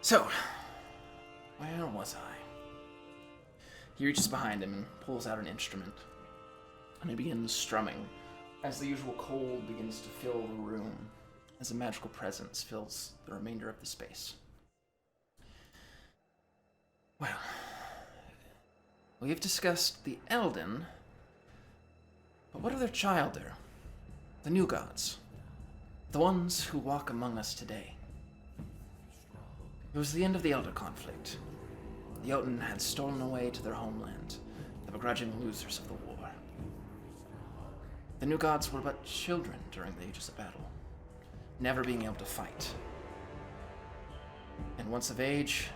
So, where was I? He reaches behind him and pulls out an instrument, and he begins strumming as the usual cold begins to fill the room, as a magical presence fills the remainder of the space. Well, we've discussed the Elden, but what of their childer? The new gods. The ones who walk among us today. It was the end of the Elder conflict. The Jotun had stolen away to their homeland, the begrudging losers of the war. The new gods were but children during the ages of battle, never being able to fight. And once of age,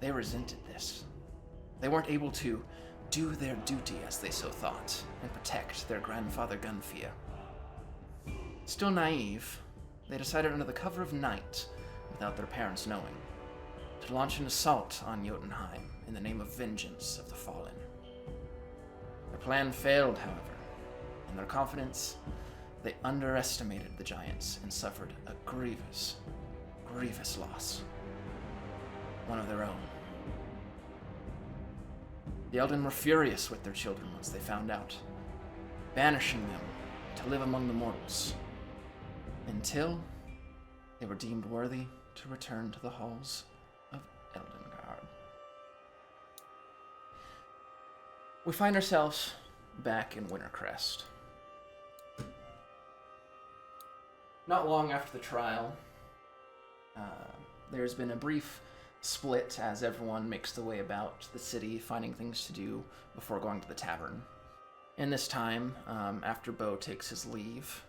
they resented this. They weren't able to do their duty as they so thought, and protect their grandfather Gunfia. Still naive, they decided under the cover of night, without their parents knowing, to launch an assault on Jotunheim in the name of vengeance of the fallen. Their plan failed, however. In their confidence, they underestimated the giants and suffered a grievous, grievous loss. One of their own. The Elden were furious with their children once they found out, banishing them to live among the mortals, until they were deemed worthy to return to the halls of Eldengard. We find ourselves back in Wintercrest. Not long after the trial, there's been a brief split as everyone makes their way about the city, finding things to do before going to the tavern. In this time, after Bo takes his leave,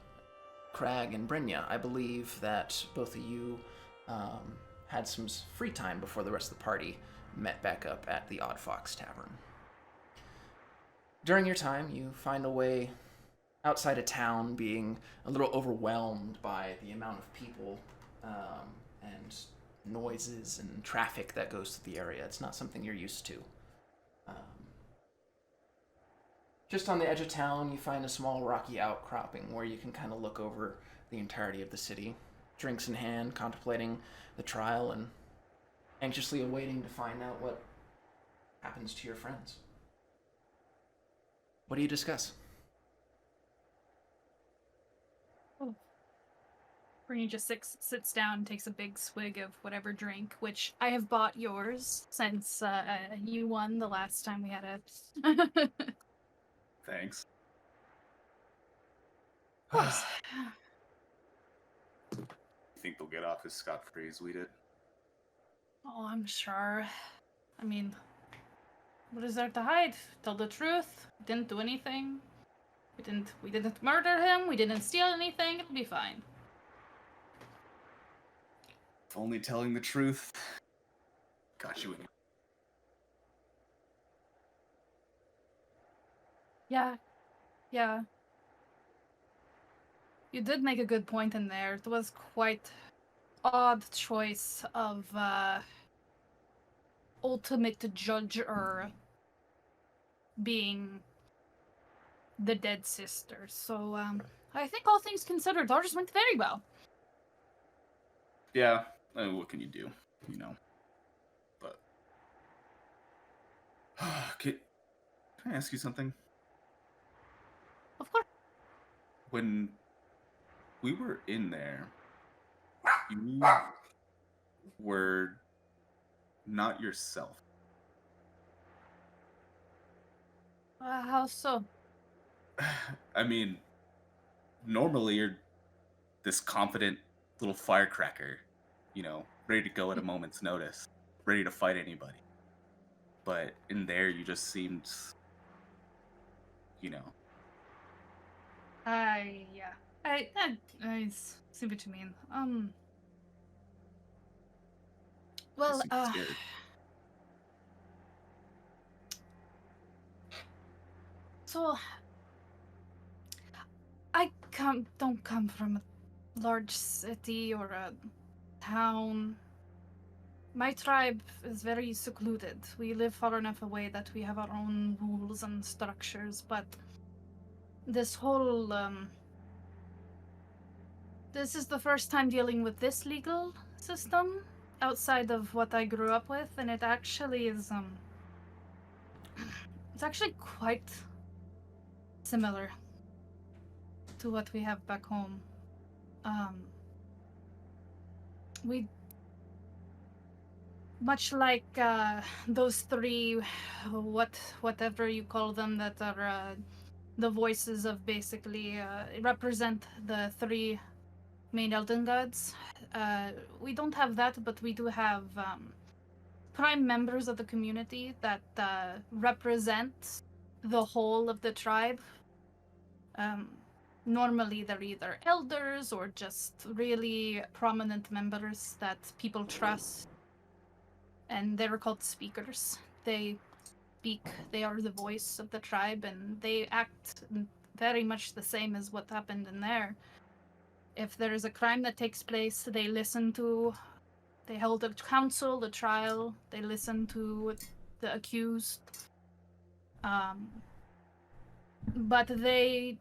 Crag and Brynja, I believe that both of you had some free time before the rest of the party met back up at the Odd Fox Tavern. During your time, you find a way outside of town, being a little overwhelmed by the amount of people and noises and traffic that goes through the area. It's not something you're used to. Just on the edge of town, you find a small rocky outcropping where you can kind of look over the entirety of the city, drinks in hand, contemplating the trial and anxiously awaiting to find out what happens to your friends. What do you discuss? Brittany just sits down, takes a big swig of whatever drink, which I have bought yours since you won the last time we had it. Thanks. Of course. You think they'll get off as scot-free as we did? Oh, I'm sure. I mean, what is there to hide? Tell the truth. Didn't do anything. We didn't murder him. We didn't steal anything. It'll be fine. If only telling the truth got you in. Yeah. You did make a good point in there. It was quite odd choice of ultimate judger being the dead sister. So I think all things considered, ours went very well. Yeah, what can you do? You know. But can I ask you something? Of course. When we were in there, you were not yourself. How so? I mean, normally you're this confident little firecracker, ready to go at a moment's notice, ready to fight anybody. But in there, you just seemed, Yeah. I see what you mean. Well, scared. So I don't come from a large city or a town. My tribe is very secluded. We live far enough away that we have our own rules and structures, but this whole this is the first time dealing with this legal system. outside of what I grew up with, and it actually is it's actually quite similar to what we have back home. We much like those three, whatever you call them, that are the voices of basically represent the three main Elden gods. We don't have that, but we do have prime members of the community that represent the whole of the tribe. Normally, they're either elders or just really prominent members that people trust, and they're called speakers. They speak, they are the voice of the tribe, and they act very much the same as what happened in there. If there is a crime that takes place, they hold a council, a trial, they listen to the accused. But they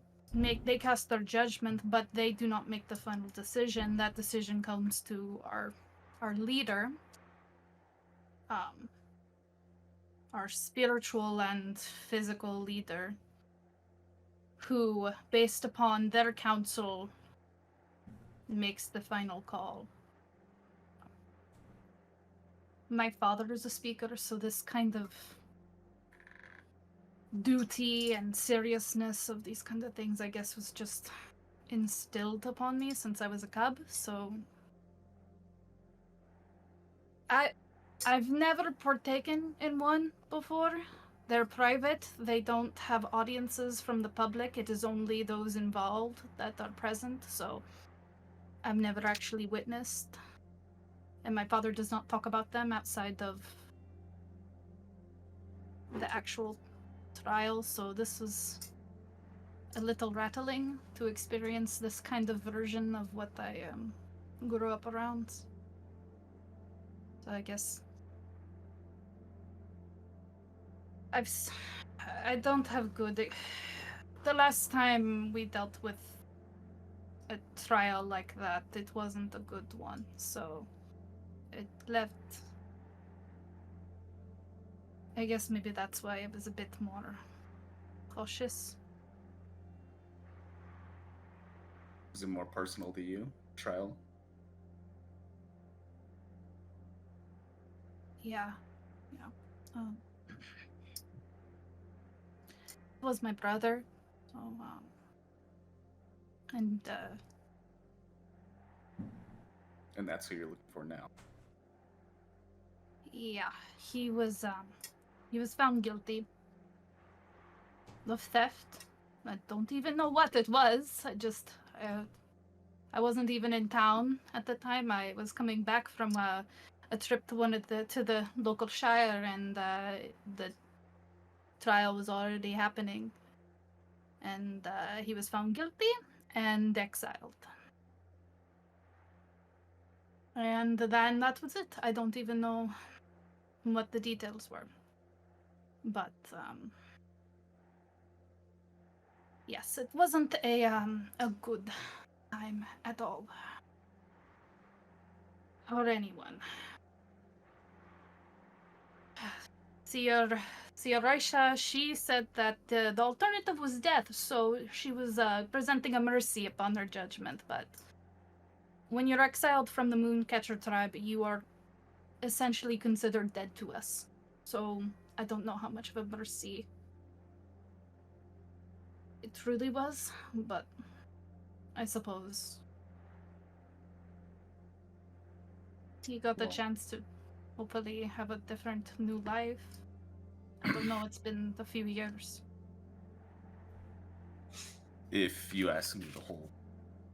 cast their judgment, but they do not make the final decision. That decision comes to our leader, our spiritual and physical leader, who, based upon their counsel, makes the final call. My father is a speaker, so this kind of duty and seriousness of these kind of things, I guess, was just instilled upon me since I was a cub. So I've never partaken in one before. They're private. They don't have audiences from the public. It is only those involved that are present. So I've never actually witnessed, and my father does not talk about them outside of the actual trial. So this was a little rattling to experience this kind of version of what I grew up around. So I guess I don't have good. The last time we dealt with a trial like that, it wasn't a good one. So it left. I guess maybe that's why I was a bit more cautious. Is it more personal to you, trial? Yeah. It was my brother, so and that's who you're looking for now. yeah, he was found guilty of theft. I don't even know what it was. I wasn't even in town at the time. I was coming back from a trip to the local shire, and the trial was already happening. And he was found guilty and exiled. And then that was it. I don't even know what the details were. But yes, it wasn't a good time at all for anyone. Seer Raisha, she said that the alternative was death, so she was presenting a mercy upon her judgment. But when you're exiled from the Mooncatcher tribe, you are essentially considered dead to us. So I don't know how much of a mercy it truly was, but I suppose he got the chance to hopefully have a different new life. I don't know, it's been a few years. If you ask me, the whole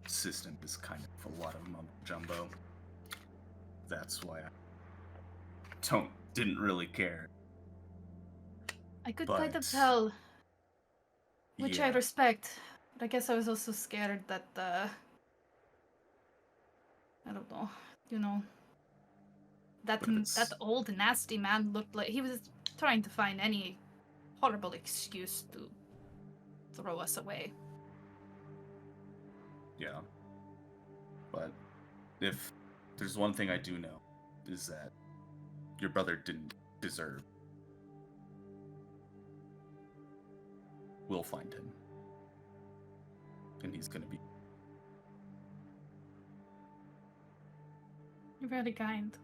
system is kind of a lot of mumbo jumbo. That's why I didn't really care. I could kind of tell, which I respect, but I guess I was also scared that, I don't know, that old nasty man looked like he was trying to find any horrible excuse to throw us away. Yeah. But if there's one thing I do know, is that your brother didn't deserve. We'll find him. And he's gonna be... You're very kind.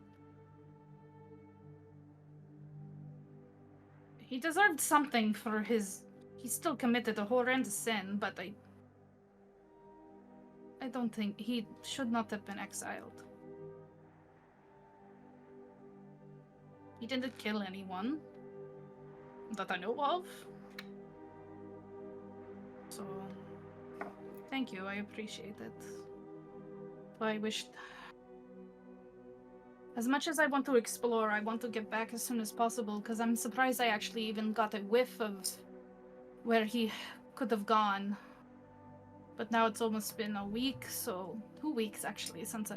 He deserved something for his... He still committed a horrendous sin, but I don't think he should not have been exiled. He didn't kill anyone that I know of. So, thank you, I appreciate it. But I wish... As much as I want to explore, I want to get back as soon as possible, because I'm surprised I actually even got a whiff of where he could have gone. But now it's almost been a week, so 2 weeks actually since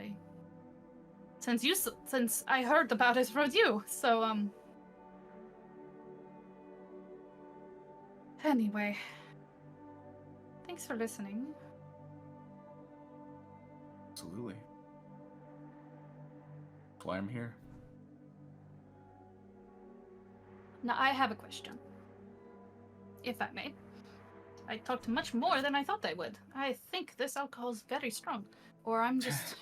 I heard about it from you. So anyway, thanks for listening. Absolutely. That's why I'm here. Now I have a question, if I may. I talked much more than I thought I would. I think this alcohol is very strong, or I'm just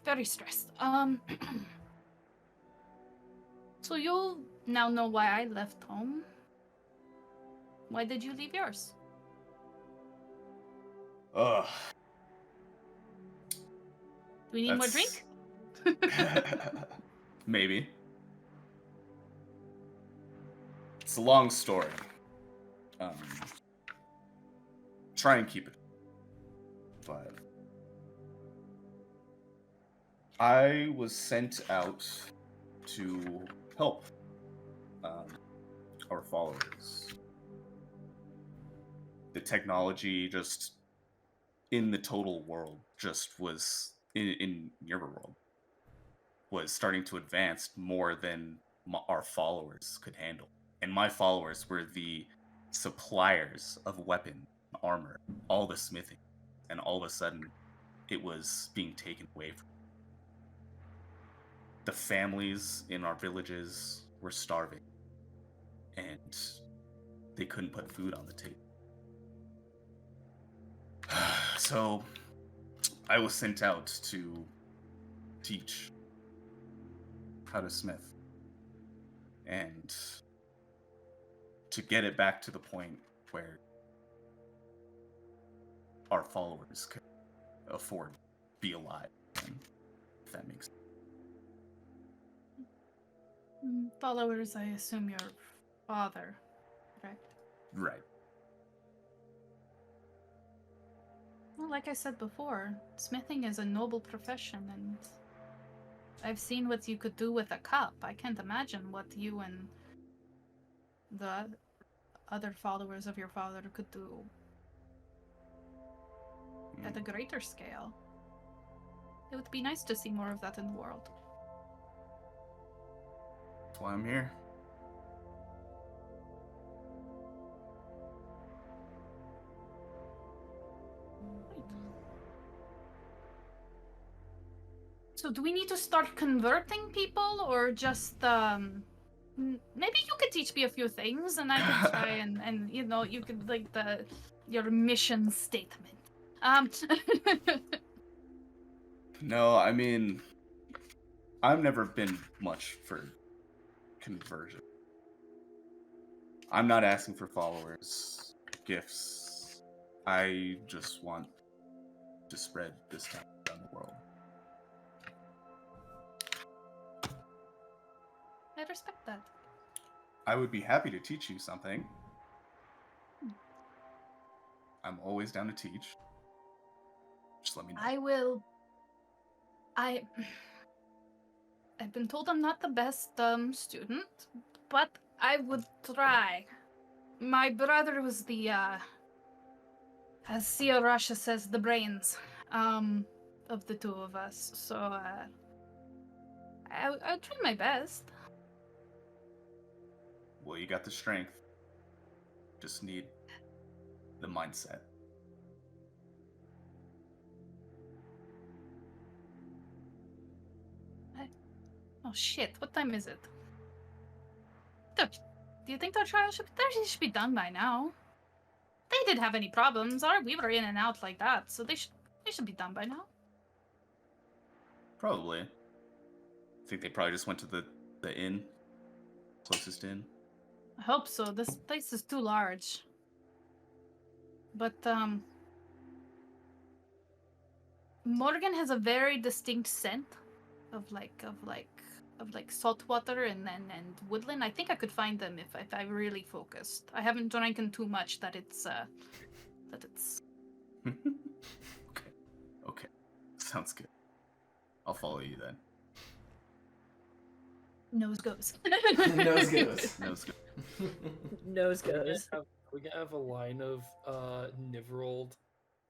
very stressed. So you now know why I left home. Why did you leave yours? Ugh. Do we need more drink? Maybe. It's a long story. Try and keep it. But I was sent out to help our followers. The technology just in the total world just was in Nyrverold was starting to advance more than our followers could handle. And my followers were the suppliers of weapon, armor, all the smithing. And all of a sudden, it was being taken away from them. The families in our villages were starving. And they couldn't put food on the table. So, I was sent out to teach how to smith. And to get it back to the point where our followers could afford to be alive, if that makes sense. Followers, I assume your father, correct? Right. Well, like I said before, smithing is a noble profession, and I've seen what you could do with a cup. I can't imagine what you and the other followers of your father could do at a greater scale. It would be nice to see more of that in the world. That's why I'm here. So do we need to start converting people, or just maybe you could teach me a few things and I could try and you know, you could like your mission statement. No, I mean, I've never been much for conversion. I'm not asking for followers, gifts. I just want to spread this talent around the world. I respect that. I would be happy to teach you something. I'm always down to teach. Just let me know. I've been told I'm not the best student, but I would try. My brother was the as Sia Russia says, the brains of the two of us. So I'll try my best. Well, you got the strength. Just need the mindset. Oh shit! What time is it? Do you think our trial should be done by now? They didn't have any problems. We were in and out like that, so they should be done by now. Probably. I think they probably just went to the inn, closest inn. I hope so. This place is too large. But Morgan has a very distinct scent of salt water and woodland. I think I could find them if I really focused. I haven't drinking too much that it's Okay. Sounds good. I'll follow you then. nose goes. Nose goes. Nose go. Nose goes. We can have a line of Nyrverold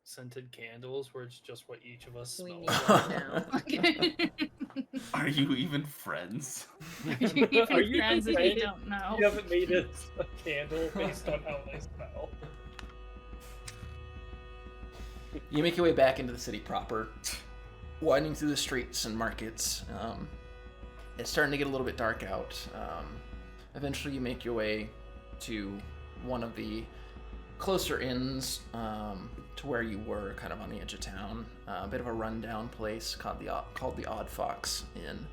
scented candles where it's just what each of us We smell. need one now. Are you even friends? Are you friends if friends? you don't know? You haven't made a candle based on how they smell. You make your way back into the city proper, winding through the streets and markets. It's starting to get a little bit dark out. Eventually, you make your way to one of the closer inns to where you were, kind of on the edge of town. A bit of a rundown place called the Odd Fox Inn.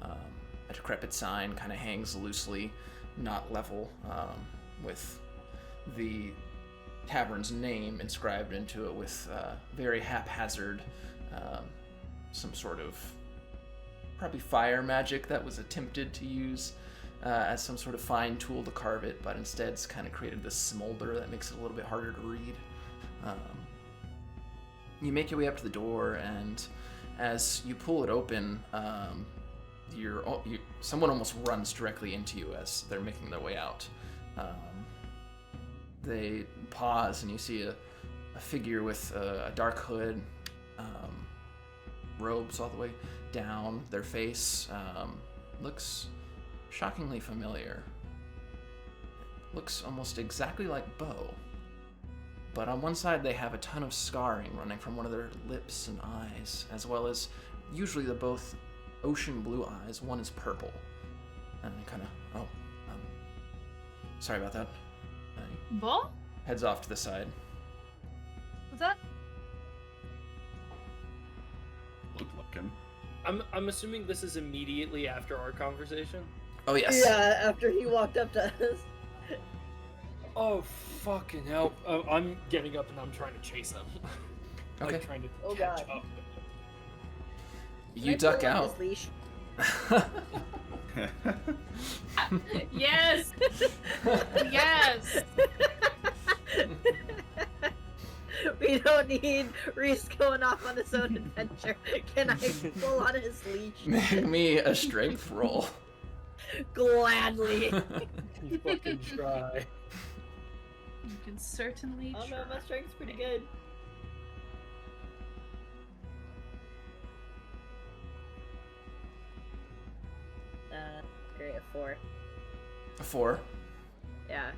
A decrepit sign kind of hangs loosely, not level, with the tavern's name inscribed into it with very haphazard, some sort of probably fire magic that was attempted to use as some sort of fine tool to carve it, but instead it's kind of created this smolder that makes it a little bit harder to read. You make your way up to the door, and as you pull it open, someone almost runs directly into you as they're making their way out. They pause, and you see a figure with a dark hood, robes all the way down. Their face looks shockingly familiar. Looks almost exactly like Bo. But on one side they have a ton of scarring running from one of their lips and eyes, as well as usually the both ocean blue eyes. One is purple. And kind of, sorry about that. Bo? Heads off to the side. Was that? Look like him. I'm assuming this is immediately after our conversation. Oh yes. Yeah, after he walked up to us. Oh fucking hell! I'm getting up and I'm trying to chase them. Okay. Like trying to Oh, catch God. up. You Can I duck pull on out. his leash? Yes. Yes. We don't need Reese going off on his own adventure. Can I pull on his leash? Make me a strength roll. Gladly. You fucking try. You can certainly Oh no, try. my strength's pretty good. Great, a 4. A 4. Yeah.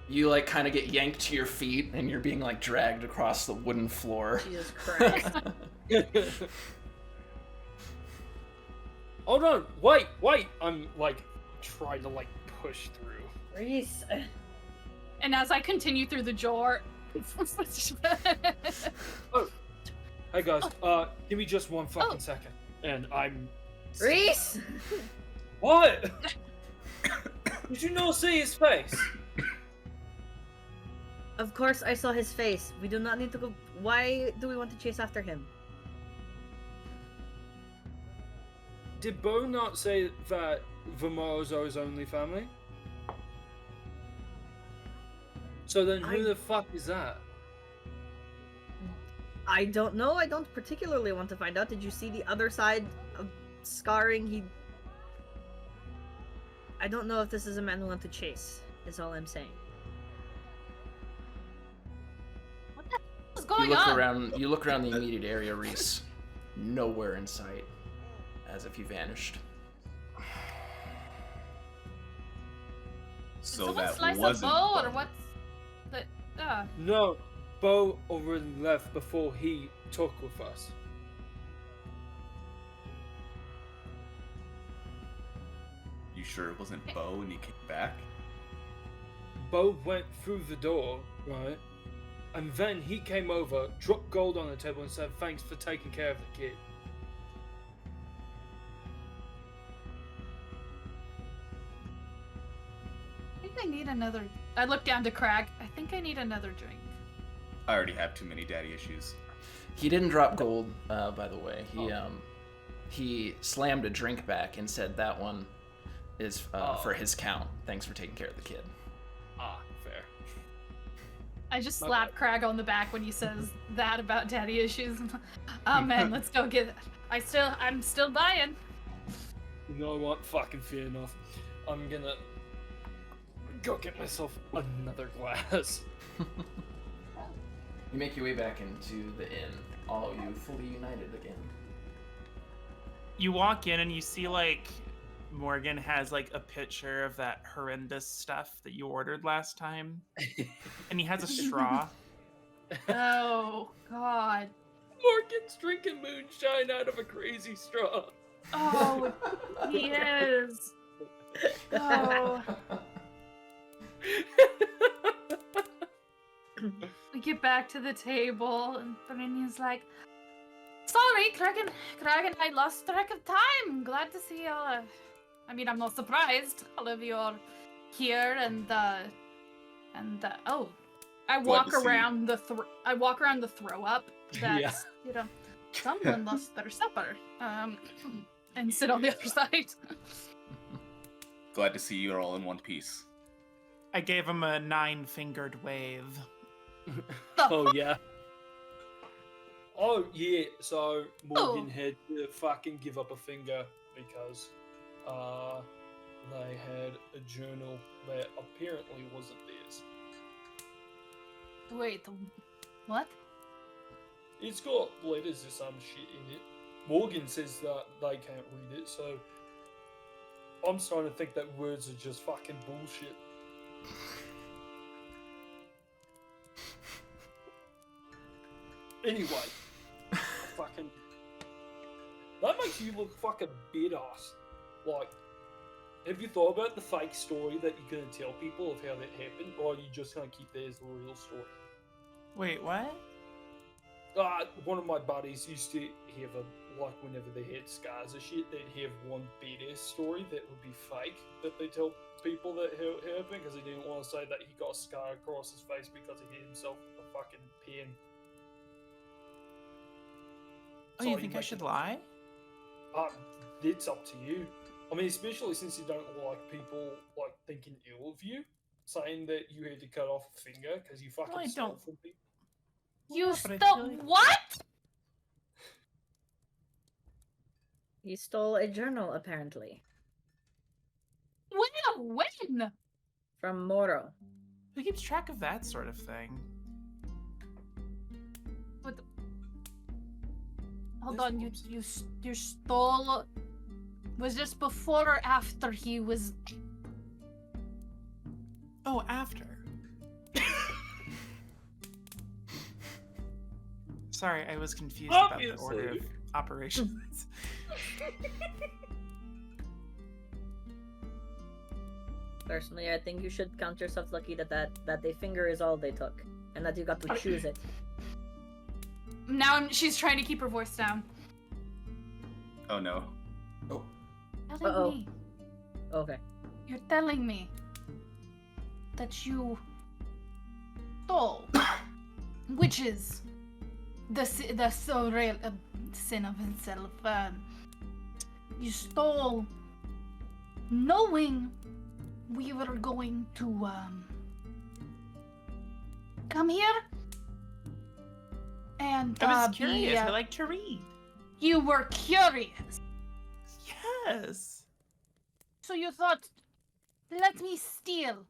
You like kind of get yanked to your feet, and you're being like dragged across the wooden floor. Jesus Christ. Oh no! Wait! I'm like trying to like push through. Reese. And as I continue through the door, Hey guys, give me just one fucking second. And I'm. Reese! What? Did you not see his face? Of course I saw his face. We do not need to go. Why do we want to chase after him? Did Bo not say that the Morrows are his only family? So then who the fuck is that? I don't know. I don't particularly want to find out. Did you see the other side of scarring? I don't know if this is a man we want to chase, is all I'm saying. what the hell is You going look on? around. You look around the immediate area, Reese. Nowhere in sight, as if you vanished. Did So someone that slice wasn't. a bow, or Bo. what's the? No, Bo already left before he took with us. You sure it wasn't Bo when you came back? Bo went through the door, right? And then he came over, dropped gold on the table, and said, "Thanks for taking care of the kid." I think I need another. I look down to Crag. I think I need another drink. I already have too many daddy issues. He didn't drop gold, by the way. He slammed a drink back and said that one is for his count. Thanks for taking care of the kid. Ah, fair. I just My slap bad. Crag on the back when he says that about daddy issues. Oh man, let's go get it. I'm still buying. You know what? Fucking fair enough. I'm gonna go get myself another glass. You make your way back into the inn, all of you fully united again. You walk in and you see like Morgan has like a picture of that horrendous stuff that you ordered last time, and he has a straw. Oh god. Morgan's drinking moonshine out of a crazy straw. Oh, he is. Oh. We get back to the table, and Brennian's like, "Sorry, Crag and I lost track of time. Glad to see y'all. I mean, I'm not surprised. All of you are here, and oh, I walk to see you. around the throw up. That's Yeah. you know, someone lost their supper. And sit on the other side. Glad to see you're all in one piece. I gave him a 9-fingered wave. Oh yeah. Oh yeah. So Morgan had to fucking give up a finger because they had a journal that apparently wasn't theirs. Wait, what? It's got letters or some shit in it. Morgan says that they can't read it, so I'm starting to think that words are just fucking bullshit. Anyway, fucking. That makes you look fucking badass. Like, have you thought about the fake story that you're gonna tell people of how that happened, or are you just gonna keep that as the real story? Wait, what? One of my buddies used to have like whenever they had scars or shit, they'd have one badass story that would be fake that they tell people that happened because he didn't want to say that he got a scar across his face because he hit himself with a fucking pen. Oh, you think I should lie? It's up to you. I mean, especially since you don't like people like thinking ill of you, saying that you had to cut off a finger because you fucking Well, I stole don't- from people. You but I stole feel like- what? He stole a journal, apparently, Where? When? from Moro. Who keeps track of that sort of thing? What the... Hold on, you stole. Was this before or after he was? Oh, after. Sorry, I was confused about the order of Obviously. operations. Personally, I think you should count yourself lucky that the finger is all they took, and that you got to choose it. Now she's trying to keep her voice down. Oh no. Oh, Telling Uh-oh. me, Okay. you're telling me that you stole, which is the so real sin of itself. You stole, knowing we were going to come here, and I was curious. be, I like to read. you were curious, Yes. so you thought, let me steal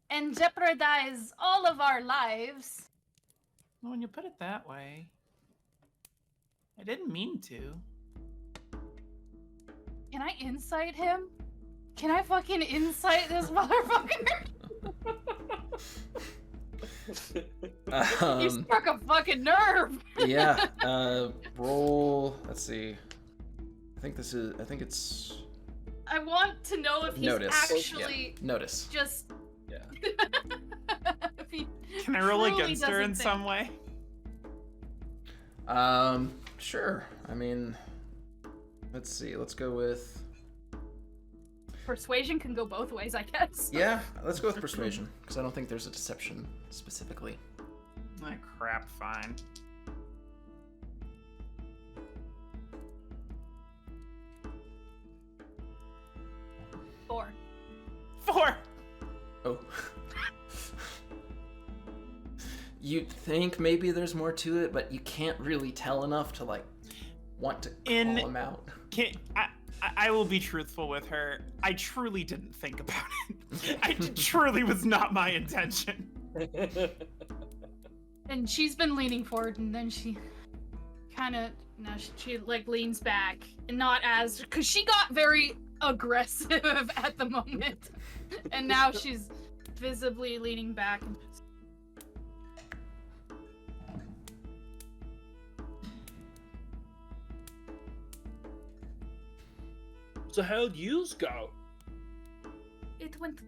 and jeopardize all of our lives. Well, when you put it that way, I didn't mean to. Can I insight him? Can I fucking insight this motherfucker? You struck a fucking nerve. yeah. Roll. Let's see. I think it's. I want to know if he's Notice. actually Notice. just. Yeah. If he Can I roll truly against her in doesn't some way? Sure. I mean, let's see. Let's go with. Persuasion can go both ways, I guess. Yeah, let's go with persuasion because I don't think there's a deception specifically. Ah, crap, fine. Four. 4! Oh. You think maybe there's more to it, but you can't really tell enough to like want to call him out. I will be truthful with her. I truly didn't think about it. It truly was not my intention. And she's been leaning forward, and then she kind of, she like leans back, and not as, because she got very aggressive at the moment, and now she's visibly leaning back. And So how'd yours go? it went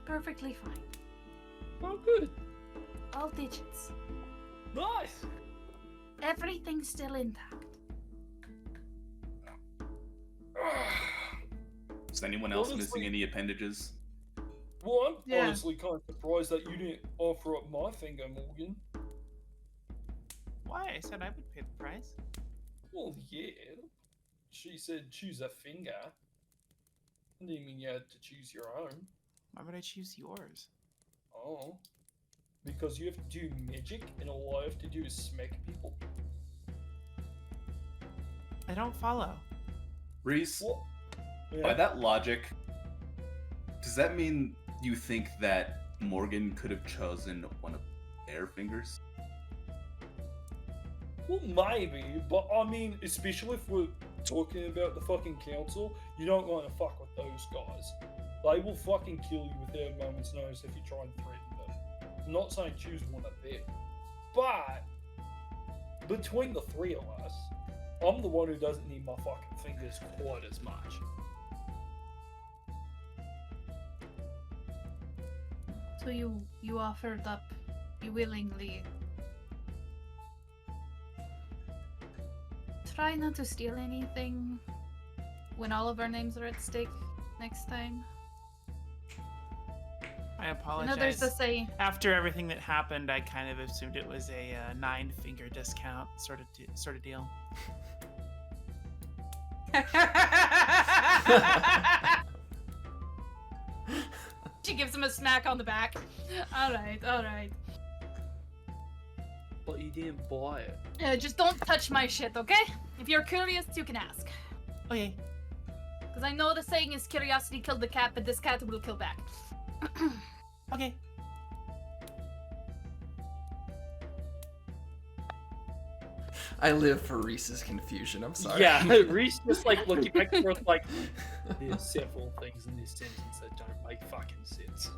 perfectly fine. Oh, good. All digits. Nice. Everything's still intact. Is anyone else Honestly- missing any appendages? Well, I'm Yeah. honestly kind of surprised that you didn't offer up my finger, Morgan. Why? I said I would pay the price. Well, yeah. She said choose a finger. I didn't mean you had to choose your own. Why would I choose yours? Oh. Because you have to do magic, and all I have to do is smack people. I don't follow. Reese, What? by that logic, does that mean you think that Morgan could have chosen one of their fingers? Well, maybe, but I mean, especially if we're talking about the fucking council, you don't want to fuck with those guys. They will fucking kill you without a moment's notice if you try and threaten them. I'm not saying choose one of them, but between the three of us, I'm the one who doesn't need my fucking fingers quite as much. So you offered up, you willingly. Try not to steal anything when all of our names are at stake next time. I I apologize. know there's a saying. After everything that happened, I kind of assumed it was a 9-finger discount sort of deal. She gives him a smack on the back. All right, all right. But you didn't buy it. Just don't touch my shit, okay? If you're curious, you can ask. Okay. Because I know the saying is curiosity killed the cat, but this cat will kill back. Okay. I live for Reese's confusion. I'm sorry. Yeah, Reese just like looking back and forth like, there's several things in this sentence that don't make fucking sense.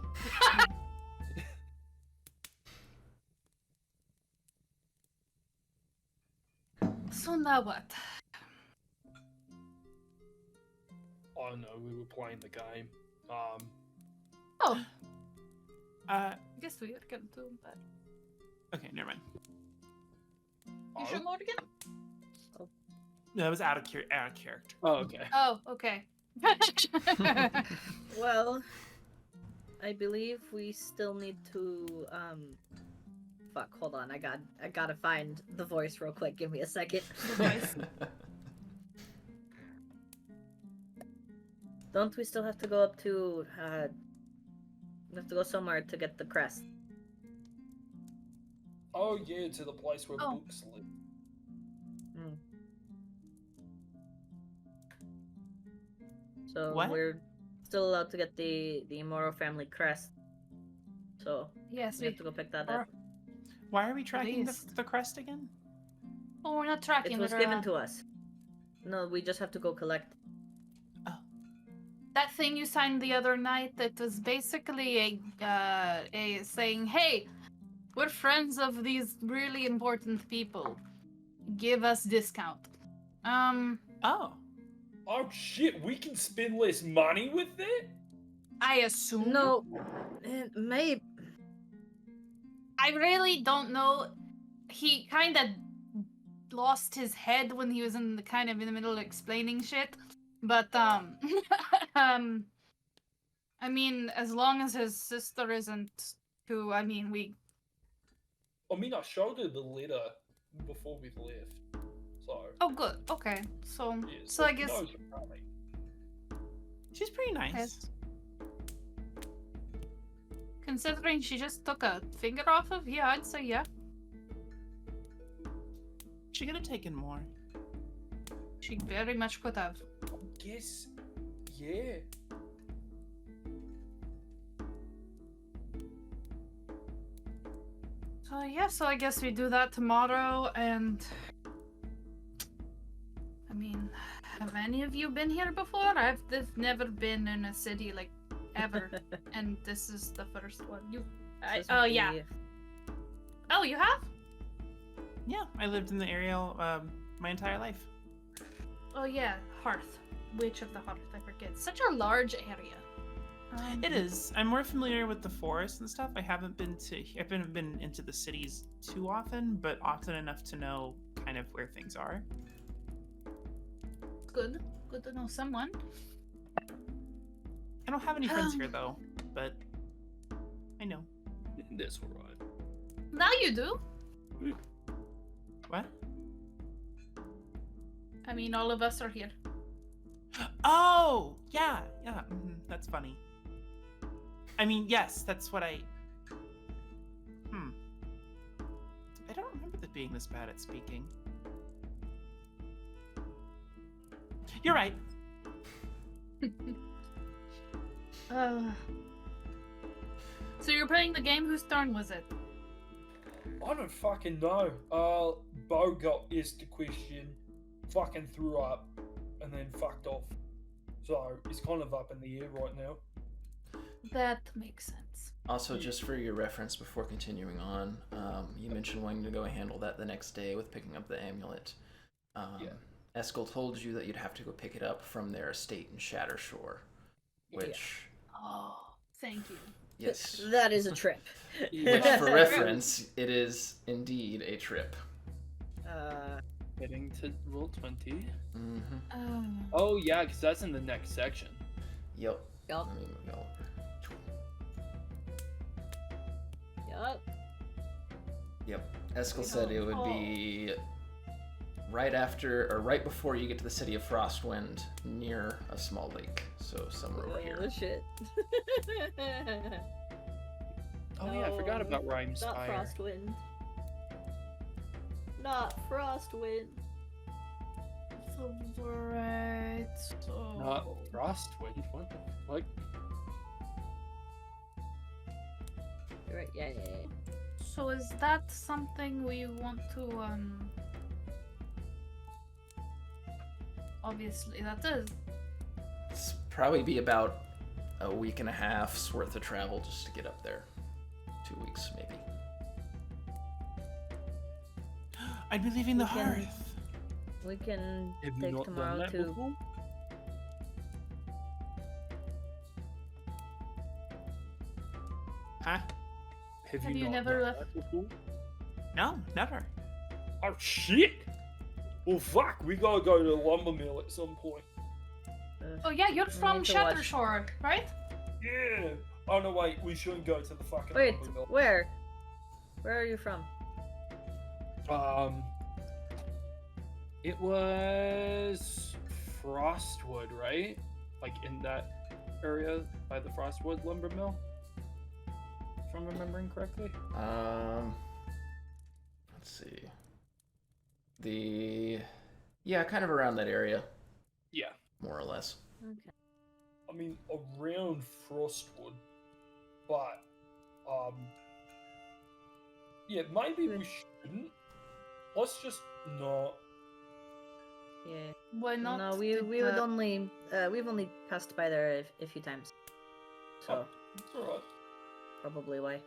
So now what? I know we were playing the game. Oh, Uh, I guess we are gonna do that. okay, never mind. You sure, Morgan? That was out of character. Oh, okay. Oh, okay. Well, I believe we still need to fuck, hold on, I gotta find the voice real quick. Give me a second. Voice. Don't we still have to go up to we have to go somewhere to get the crest? Oh yeah, to the place where Oh. books live. So What? we're still allowed to get the Moro family crest. So Yes, we have to go pick that or- up. Why are we tracking Please. the crest again? Oh, we're not tracking. It was we're, given to us. No, we just have to go collect. that thing you signed the other night. That was basically a saying, "Hey, we're friends of these really important people. Give us discount." Oh. Oh shit, we can spend less money with it? I assume. No, it may. I really don't know. He kind of lost his head when he was in the middle of explaining shit. But I mean, as long as his sister isn't too, I mean, I mean, I showed her the letter before we left. So, oh good, okay. So yeah, so I she guess knows we're coming. She's pretty nice. yes. Considering she just took a finger off of, yeah, I'd say yeah. She could have taken more. She very much could have. I guess, yeah. So yeah, so I guess we do that tomorrow, and I mean, have any of you been here before? I've never been in a city like ever, and this is the first one. Oh yeah. Oh, you have? Yeah, I lived in the area my entire life. Oh yeah, Hearth. Witch of the Hearth. I forget. Such a large area. It is. I'm more familiar with the forest and stuff. I haven't been into the cities too often, but often enough to know kind of where things are. Good. Good to know someone. I don't have any friends here though, but I know. That's alright. Now you do. What? I mean, all of us are here. Oh, yeah, that's funny. I mean, yes, that's what I don't remember being this bad at speaking. You're right. So you're playing the game? Whose turn was it? I don't fucking know. Bo got asked a question, fucking threw up, and then fucked off. So it's kind of up in the air right now. That makes sense. Also, just for your reference before continuing on, you mentioned wanting to go handle that the next day with picking up the amulet. Yeah. Eskel told you that you'd have to go pick it up from their estate in Shattershore, which... Oh, thank you. Yes. That is a trip. Which, for reference, it is indeed a trip. Heading to roll 20. Mm-hmm. Oh yeah, because that's in the next section. Yep. Yup. Let me go. Yup. Yep. Eskel said it would be right after, or right before you get to the city of Frostwind, near a small lake. So somewhere over here. Oh shit. Oh yeah, I forgot about Rhyme Not Spire. Frostwind. Not Frostwind. So, right. So... Not Frostwind. What the fuck? Right, yeah. So is that something we want to, Obviously, that is. It's probably be about a week and a half's worth of travel just to get up there. 2 weeks, maybe. I'd be leaving the We can- hearth. We can Have you take not tomorrow done that to. before? Huh? Have Have you not never done left- that before? No, never. Oh shit! Well, fuck, we gotta go to the lumber mill at some point. Oh yeah, you're from need to watch- Shattershore, right? Yeah. Oh no, wait, we shouldn't go to the fucking Wait, lumber mill. where? Where are you from? It was Frostwood, right? Like in that area by the Frostwood lumber mill? If I'm remembering correctly. Let's see. Yeah, kind of around that area, Yeah. more or less. Okay. I mean, around Frostwood. But, yeah, maybe we shouldn't. Let's just not. Yeah. Why not? No, we Did, would only we've only passed by there a few times, so It's alright. probably why.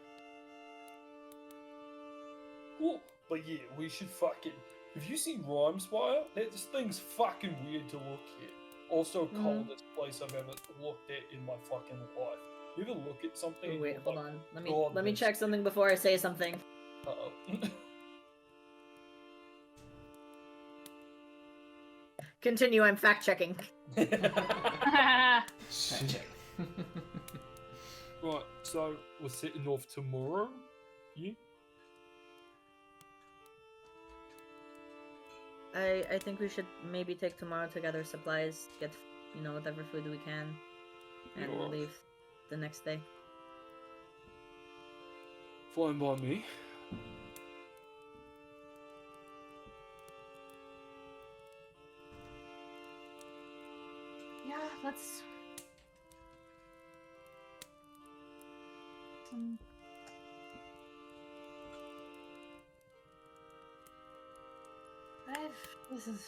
Cool. But yeah, we should fucking. If you see Rhyme Spire, this thing's fucking weird to look at. Also, Mhm. coldest place I've ever looked at in my fucking life. You ever look at something? Ooh, and wait, you're hold like, on. God, Let me this- check something before I say something. Uh-oh. Continue, I'm fact checking. Fact check. Right, so we're setting off tomorrow. Yeah. I think we should maybe take tomorrow to gather supplies, get whatever food we can, and Yeah. leave the next day. Fine by me. Yeah, let's. This is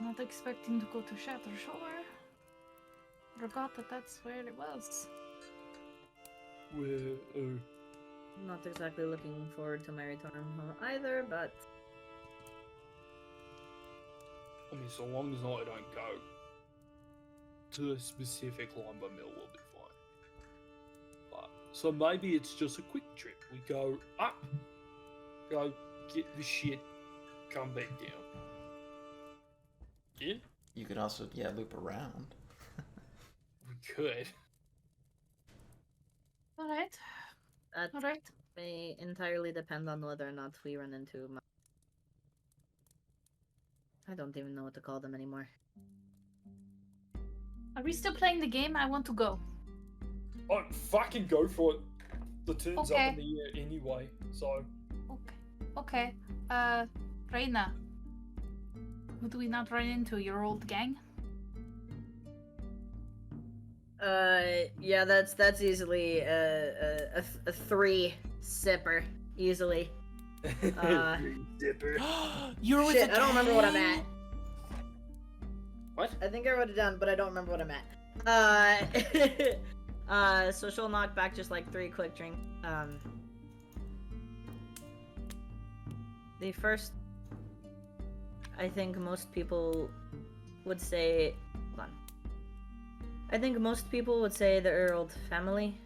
not expecting to go to Shatter Shore. Forgot that that's where it was. We're Not exactly looking forward to my return home either, but I mean, so long as I don't go to a specific lumber mill, we'll be fine. But, so maybe it's just a quick trip. We go up, go get the shit, come back down. Yeah, You could also, loop around. we could. Alright, that alright. may entirely depend on whether or not we run into I don't even know what to call them anymore. Are we still playing the game? I want to go. Oh, fucking go for it. The turn's up Okay. in the air anyway, so. Okay. Reina. Who do we not run into? Your old gang? Yeah, that's easily a 3-sipper, easily. Dipper. You're with Shit, the I don't remember what I'm gang? at. What? I think I wrote it down, but I don't remember what I'm at. So she'll knock back just like 3 quick drink. The first, I think most people would say, hold on. I think most people would say the Nyrverold family,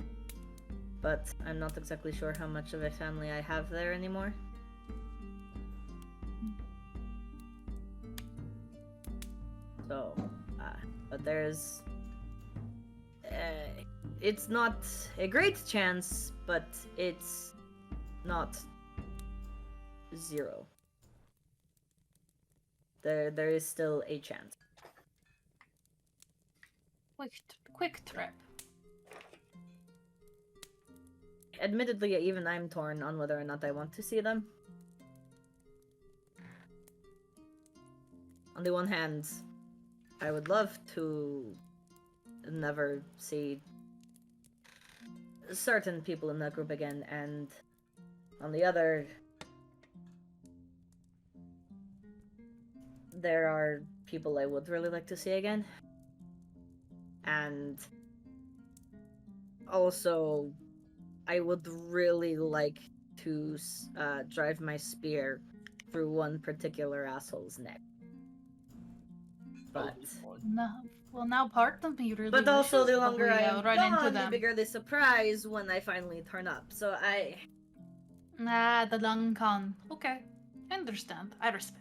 but I'm not exactly sure how much of a family I have there anymore. So, but there's, it's not a great chance, but it's not 0. There is still a chance. Quick trip. Admittedly, even I'm torn on whether or not I want to see them. On the one hand, I would love to never see certain people in that group again, and on the other, there are people I would really like to see again. And also, I would really like to drive my spear through one particular asshole's neck. But No. Well, now part of me really. but also, wishes the longer we, I am run into gone, the them. bigger the surprise when I finally turn up. So The long con. Okay, I understand. I respect.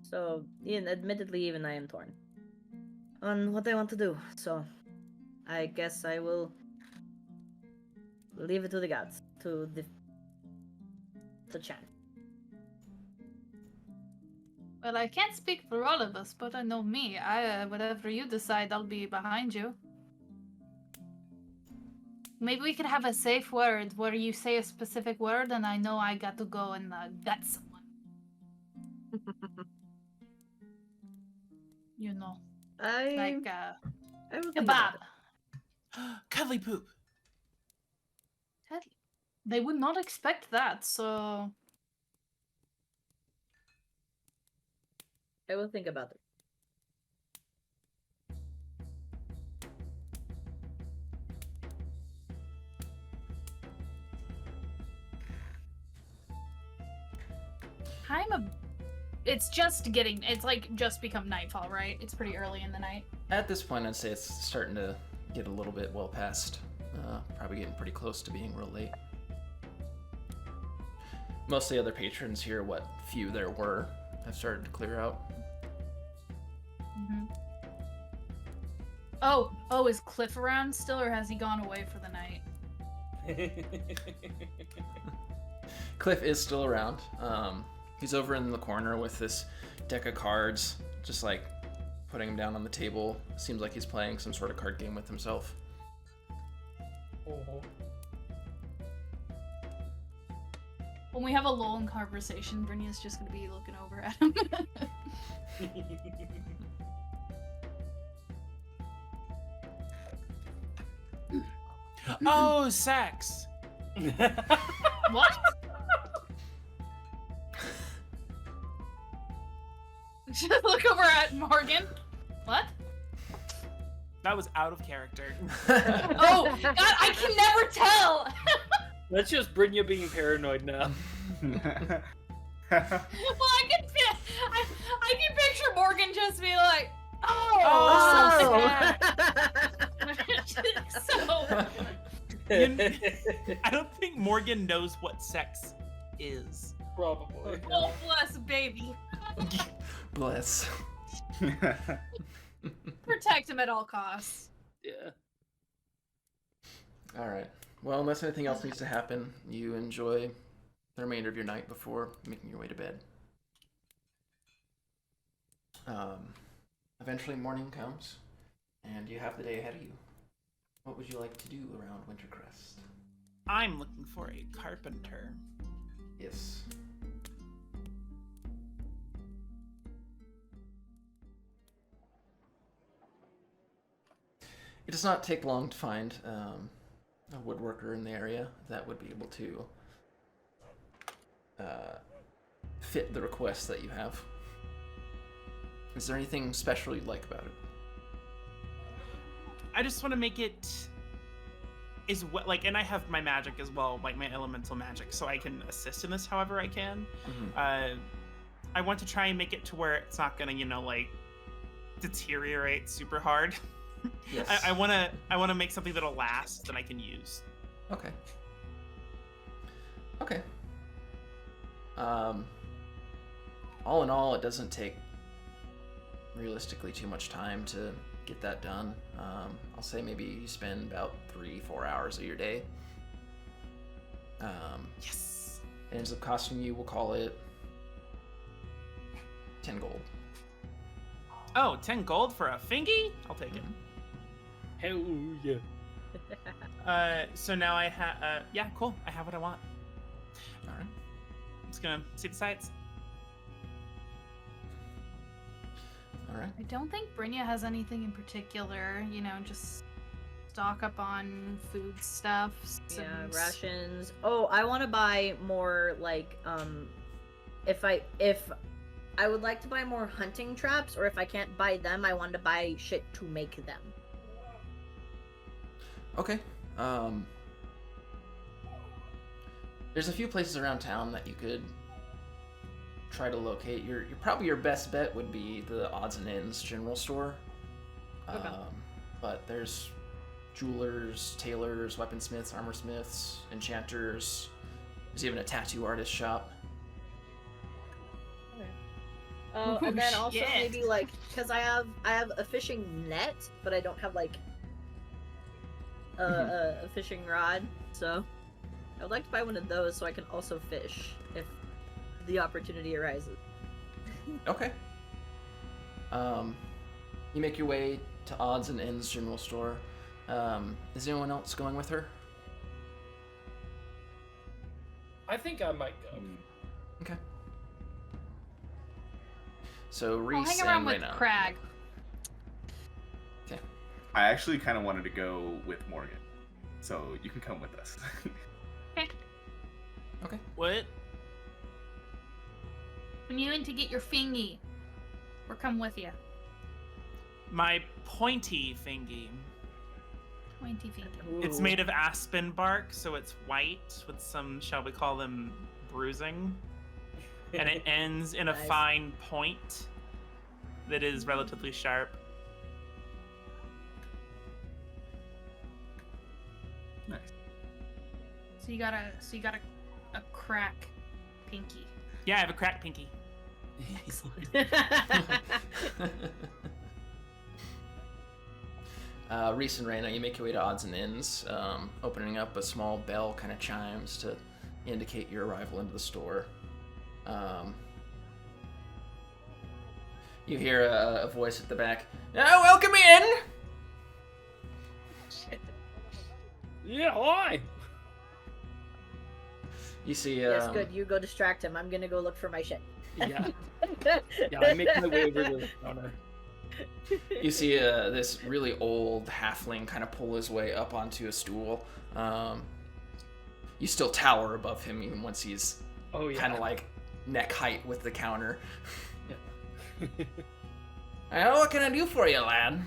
So, admittedly, even I am torn on what I want to do. So, I guess I will leave it to the gods, to Chan. Well, I can't speak for all of us, but I know me. Whatever you decide, I'll be behind you. Maybe we could have a safe word where you say a specific word, and I know I got to go and gut someone. You know, like I will think about kebab. it. Cuddly poop. They would not expect that, so I will think about it. it's like just become nightfall, right? It's pretty early in the night. At this point, I'd say it's starting to get a little bit well past. Probably getting pretty close to being real late. Most of the other patrons here, what few there were, have started to clear out. Mm-hmm. Oh, is Cliff around still, or has he gone away for the night? Cliff is still around. He's over in the corner with this deck of cards, just like putting them down on the table. Seems like he's playing some sort of card game with himself. Oh. When we have a lull in conversation, Brynja's just gonna be looking over at him. Oh, sex. What? Just look over at Morgan. What? That was out of character. Oh, God, I can never tell! Let's just bring you being paranoid now. Well, I can picture Morgan just be like, oh! So, I don't think Morgan knows what sex is. Probably. oh, bless baby. Bless. Protect him at all costs. Yeah. All right. Well, unless anything else needs to happen, you enjoy the remainder of your night before making your way to bed. Eventually morning comes, and you have the day ahead of you. What would you like to do around Wintercrest? I'm looking for a carpenter. Yes. It does not take long to find a woodworker in the area that would be able to fit the request that you have. Is there anything special you'd like about it? I just want to make it and I have my magic as well, like my elemental magic, so I can assist in this however I can. Mm-hmm. I want to try and make it to where it's not gonna, like, deteriorate super hard. Yes. I want to make something that'll last that I can use. Okay. Okay. All in all, it doesn't take realistically too much time to get that done. I'll say maybe you spend about 3-4 hours of your day. Yes. It ends up costing you, we'll call it 10 gold. Oh, 10 gold for a fingy? I'll take it. Hell yeah. So now I have, yeah, cool. I have what I want. All right. I'm just gonna see the sights. All right. I don't think Brynja has anything in particular, just stock up on food stuff. Yeah, rations. Oh, I want to buy more, like, if I would like to buy more hunting traps, or if I can't buy them, I want to buy shit to make them. Okay. There's a few places around town that you could try to locate. Probably your best bet would be the odds and ends general store. Okay. But there's jewelers, tailors, weaponsmiths, armorsmiths, enchanters. There's even a tattoo artist shop. And then also shit. maybe, like, because I have a fishing net, but I don't have, like, a fishing rod, so I would like to buy one of those so I can also fish if the opportunity arises. Okay. You make your way to odds and ends general store. Is anyone else going with her? I think I might go. Okay. So I'll Reese hang around and with Reyna. Crag. Okay. I actually kind of wanted to go with Morgan, so you can come with us. Okay. What? When you in to get your fingy, we're coming with you. My pointy thingy. Pointy fingy. It's made of aspen bark, so it's white with some, shall we call them, bruising. and it ends in a Nice. fine point that is relatively sharp. Nice. So you got a crack pinky. Yeah, I have a cracked pinky. Reese and Reyna, you make your way to odds and ends, opening up a small bell kind of chimes to indicate your arrival into the store. You hear a voice at the back. Welcome in! Yeah, hi. You see, Yes, good. You go distract him. I'm gonna go look for my shit. Yeah. Yeah, I make my way over to the counter. you see this really old halfling kind of pull his way up onto a stool. You still tower above him even once he's Oh yeah. kind of like neck height with the counter. Yeah. What can I do for you, lad?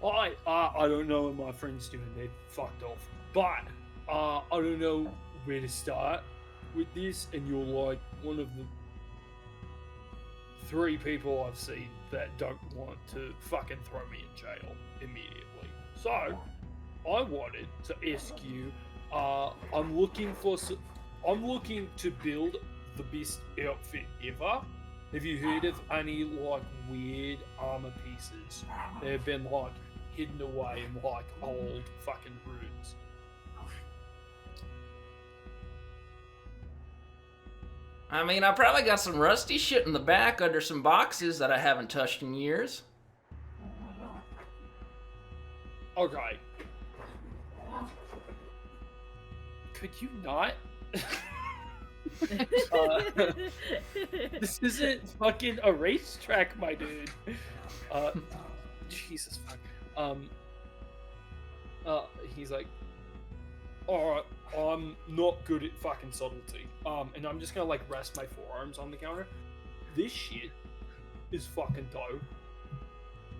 I don't know what my friend's doing. They fucked off. But I don't know where to start with this, and you're like one of the 3 people I've seen that don't want to fucking throw me in jail immediately. So I wanted to ask you. I'm looking to build the best outfit ever. Have you heard of any like weird armor pieces that have been like hidden away in like old fucking ruins? I mean, I probably got some rusty shit in the back under some boxes that I haven't touched in years. Okay. Could you not? This isn't fucking a racetrack, my dude. Jesus fuck. He's like, alright, I'm not good at fucking subtlety. And I'm just gonna like rest my forearms on the counter. This shit is fucking dope.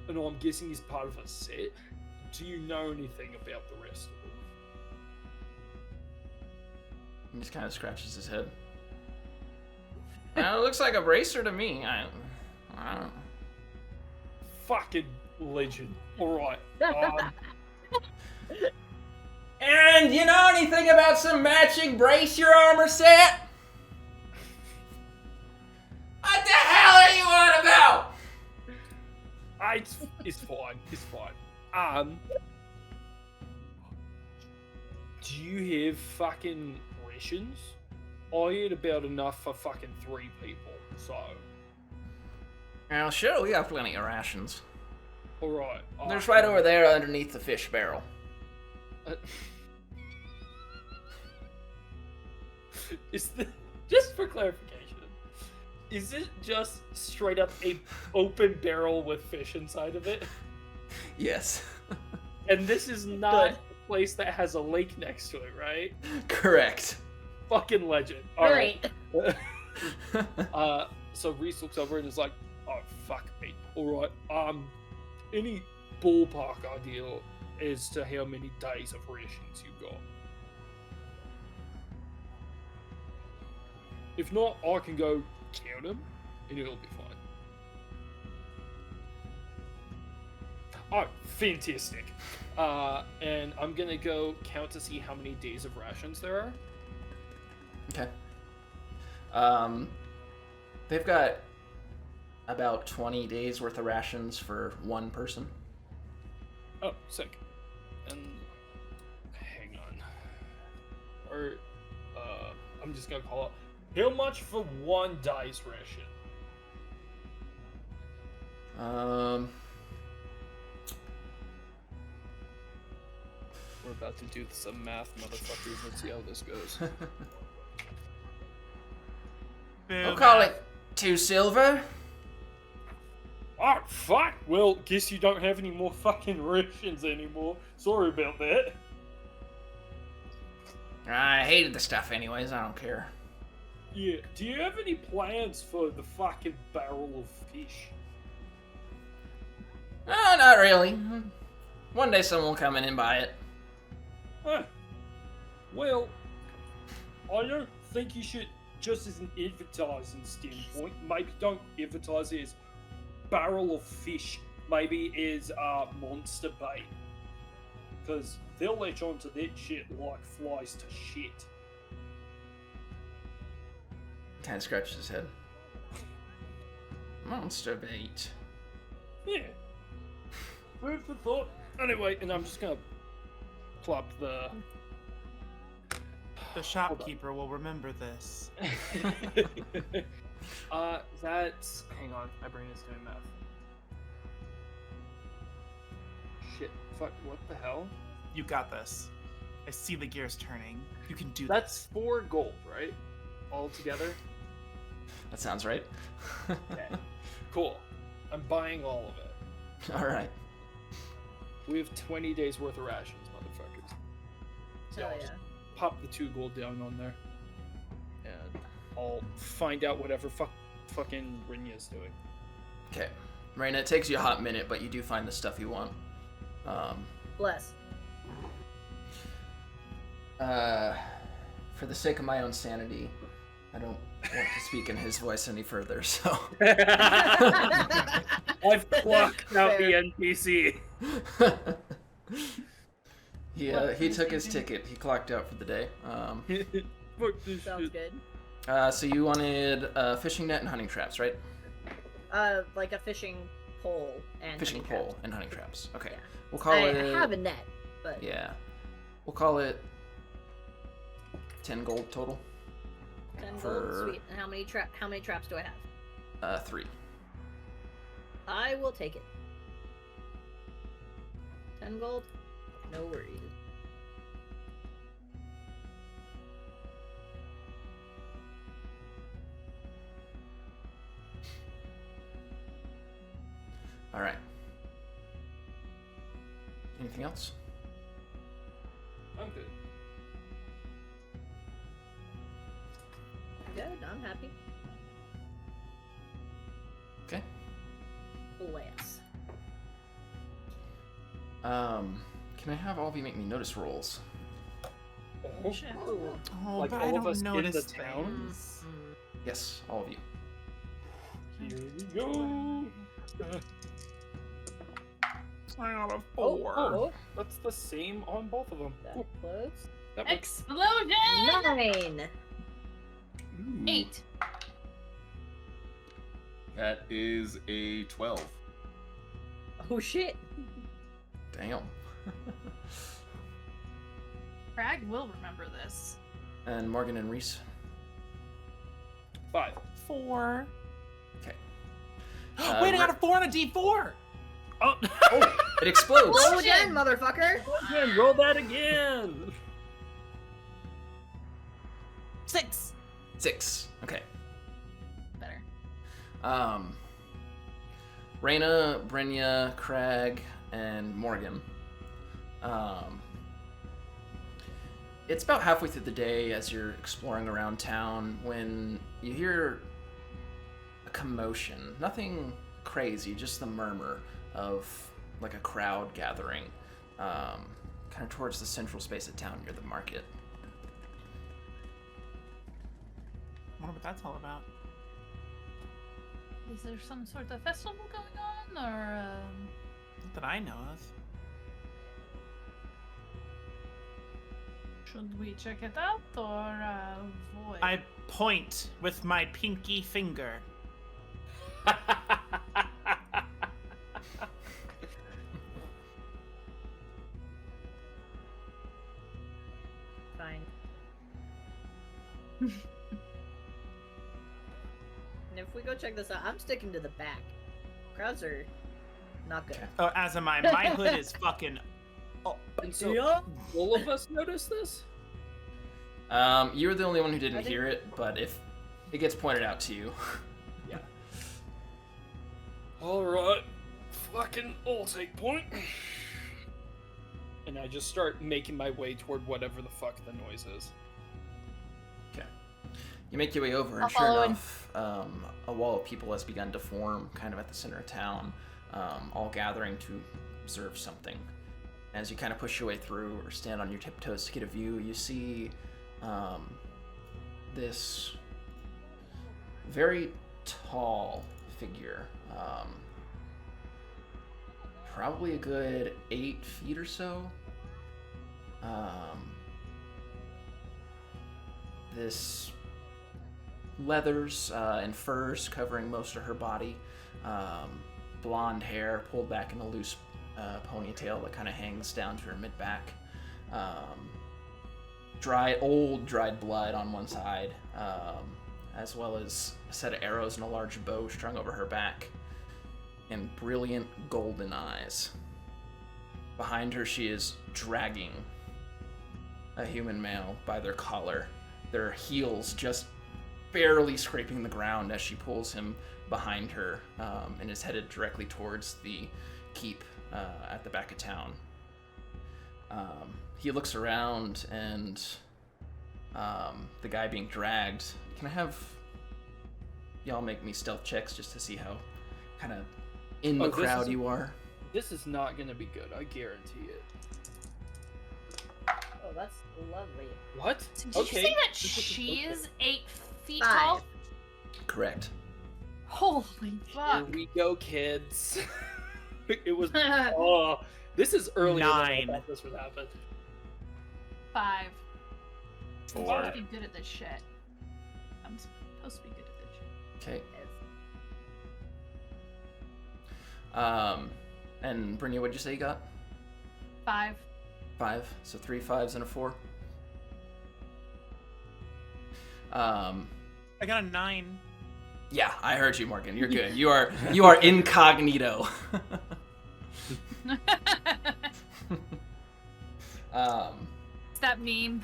And I'm guessing he's part of a set. Do you know anything about the rest of it? He just kind of scratches his head. It looks like a bracer to me. I don't know. Fucking legend. Alright. And you know anything about some matching bracer armor set? What the hell are you on about? It's fine. It's fine. Do you have fucking rations? I had about enough for fucking 3 people, so. Well, sure, we got plenty of rations. Alright. There's right over there underneath the fish barrel. Is the just for clarification, is it just straight up a open barrel with fish inside of it? Yes. And this is not Good. a place that has a lake next to it, right? Correct. Fucking legend. Great. So Reese looks over and is like, "Oh fuck me. All right. Any ballpark idea as to how many days of rations you got? If not, I can go count them, and it'll be fine." Oh, fantastic. And I'm gonna go count to see how many days of rations there are. Okay. They've got about 20 days worth of rations for one person. Oh, sick. And hang on. Or I'm just gonna call it. How much for 1 day's ration? We're about to do some math, motherfuckers. Let's see how this goes. We'll call it 2 silver. Oh, fuck! Well, guess you don't have any more fucking rations anymore. Sorry about that. I hated the stuff anyways, I don't care. Yeah, do you have any plans for the fucking barrel of fish? Not really. One day someone will come in and buy it. Huh. Well, I don't think you should just as an advertising standpoint, maybe don't advertise it as barrel of fish. Maybe as monster bait. Because they'll latch onto that shit like flies to shit. Kind of scratches his head. Monster bait. Yeah. Food for thought. Anyway, and I'm just gonna plop the. The shopkeeper will remember this. That's. Hang on, my brain is doing math. Shit. Fuck, what the hell? You got this. I see the gears turning. You can do That's 4 gold, right? All together? That sounds right. Okay. Cool. I'm buying all of it. All right. We have 20 days worth of rations, motherfuckers. So Hell I'll yeah. just pop the 2 gold down on there. And I'll find out whatever fucking Rinya's doing. Okay. Marina, it takes you a hot minute, but you do find the stuff you want. Bless. For the sake of my own sanity, I don't want to speak in his voice any further, so. I've clocked out the Fair. NPC. He took his ticket. He clocked out for the day. Fuck this Sounds shit. good. So you wanted fishing net and hunting traps, right? Like a fishing pole and Fishing hunting pole traps. and hunting traps. Okay. Yeah. We'll call I it. have a net, but Yeah. We'll call it 10 gold total. 10 for- gold, sweet. And how many traps do I have? 3. I will take it. 10 gold, no worries. All right. Anything else? I'm good. Good, I'm happy. Okay. Bless. Can I have all of you make me notice rolls? Oh, Ooh. Oh, Like but all I of don't us in notice the town? things. Yes, all of you. here we go. I got a Oh, 4. oh, that's the same on both of them. That Ooh, close. that works. Explosion! 9! Ooh, 8. That is a 12. Oh shit. Damn. Crag will remember this. And Morgan and Reese. 5. 4. Okay. Wait, I got a 4 and a D4. Oh, It explodes. Roll again, motherfucker! again, roll that again. 6. 6. Okay. Better. Reyna, Brenya, Craig, and Morgan. It's about halfway through the day as you're exploring around town when you hear a commotion. Nothing crazy, just the murmur of like a crowd gathering, kind of towards the central space of town near the market. I wonder what that's all about. Is there some sort of festival going on, or Not that I know of. should we check it out, or avoid? I point with my pinky finger. Fine. And if we go check this out, I'm sticking to the back. Crowds are not good. Oh, as am I. My hood is fucking. And so, Yeah. all of us notice this? You were the only one who I didn't think- hear it, but if it gets pointed out to you. Alright. Fucking, I'll take point. And I just start making my way toward whatever the fuck the noise is. You make your way over, I'll and sure follow in. enough, a wall of people has begun to form kind of at the center of town, all gathering to observe something. As you kind of push your way through or stand on your tiptoes to get a view, you see this very tall figure. Probably a good 8 feet or so. This leathers and furs covering most of her body. Blonde hair pulled back in a loose ponytail that kind of hangs down to her mid-back. Dried blood on one side, as well as a set of arrows and a large bow strung over her back, and brilliant golden eyes. Behind her, she is dragging a human male by their collar, their heels just barely scraping the ground as she pulls him behind her, and is headed directly towards the keep at the back of town. He looks around, and the guy being dragged, can I have y'all make me stealth checks just to see how kind of in the crowd you are? This is not gonna be good, I guarantee it. Oh, that's lovely. What? Did you say that she is 8 feet tall? Correct. Holy Here fuck. we go, kids. It was. Oh, this is earlier than I 9. thought this would happen. 5. I'm 4. supposed to be good at this shit. I'm supposed to be good at this shit. Okay. And Brynja, what'd you say you got? 5. 5. So 3 5s and a 4. I got a 9. Yeah, I heard you, Morgan. You're good. You are incognito. It's that meme,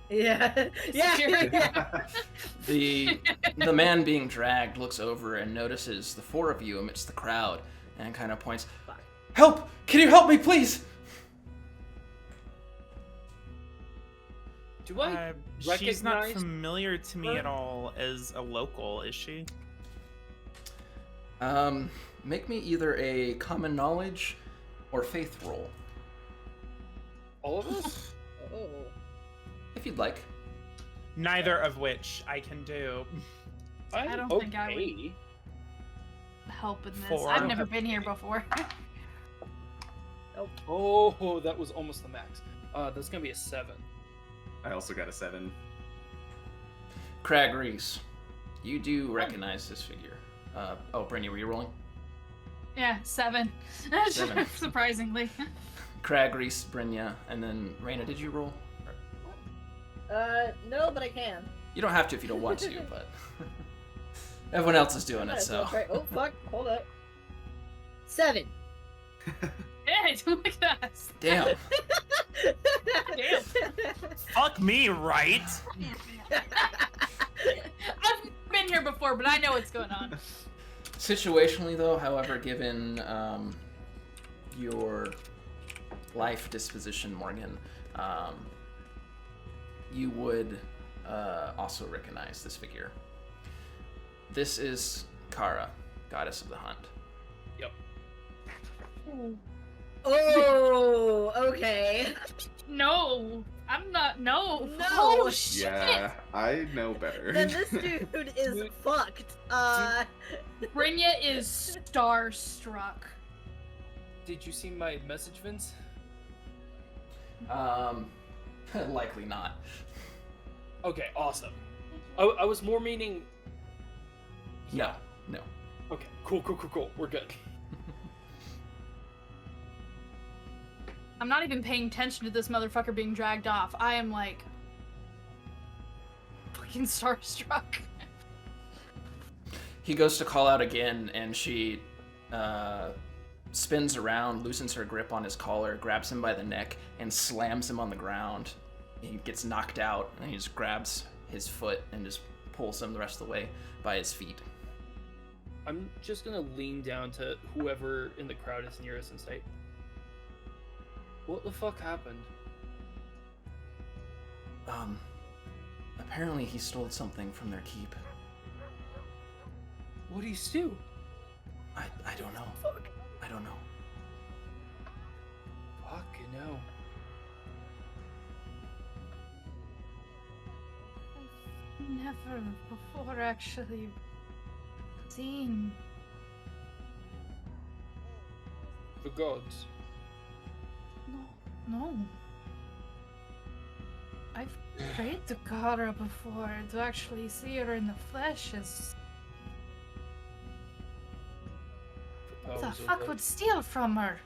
Yeah. Yeah. The man being dragged looks over and notices the 4 of you amidst the crowd and kind of points, "Help! Can you help me, please?" Do I She's not recognize familiar to me her? at all as a local, is she? Make me either a common knowledge or faith roll, all of us? Oh. if you'd like. Neither of which I can do. I don't think I would help in this. 4. I've never been here before. Oh, that was almost the max. That's gonna be a 7. I also got a 7. Crag Reese, you do recognize this figure. Brynja, were you rolling? Yeah, 7. 7. Surprisingly. Crag Reese, Brynja, and then Raina, did you roll? No, but I can. You don't have to if you don't want to, but everyone else is doing Might it, as well so. try- Oh, fuck. Hold up. 7. Hey, look at us. Damn. Damn. Fuck me, right? I've been here before, but I know what's going on. Situationally, though, however, given your life disposition, Morgan, you would also recognize this figure. This is Kara, goddess of the hunt. Yep. Oh, okay. No, I'm not. No. No. Oh shit. Yeah, I know better. Then this dude is fucked. Brynja is starstruck. Did you see my message, Vince? Likely not. Okay, awesome. I was more meaning. No. Okay, cool. We're good. I'm not even paying attention to this motherfucker being dragged off. I am like fucking starstruck. He goes to call out again, and she spins around, loosens her grip on his collar, grabs him by the neck, and slams him on the ground. He gets knocked out, and he just grabs his foot and just pulls him the rest of the way by his feet. I'm just gonna lean down to whoever in the crowd is nearest and say, "What the fuck happened?" Apparently he stole something from their keep. What do you steal? I don't know. I don't know. Fucking hell. never before actually seen. The gods. No. I've prayed to Kara before. To actually see her in the flesh is. What the Powers of fuck the- would steal from her?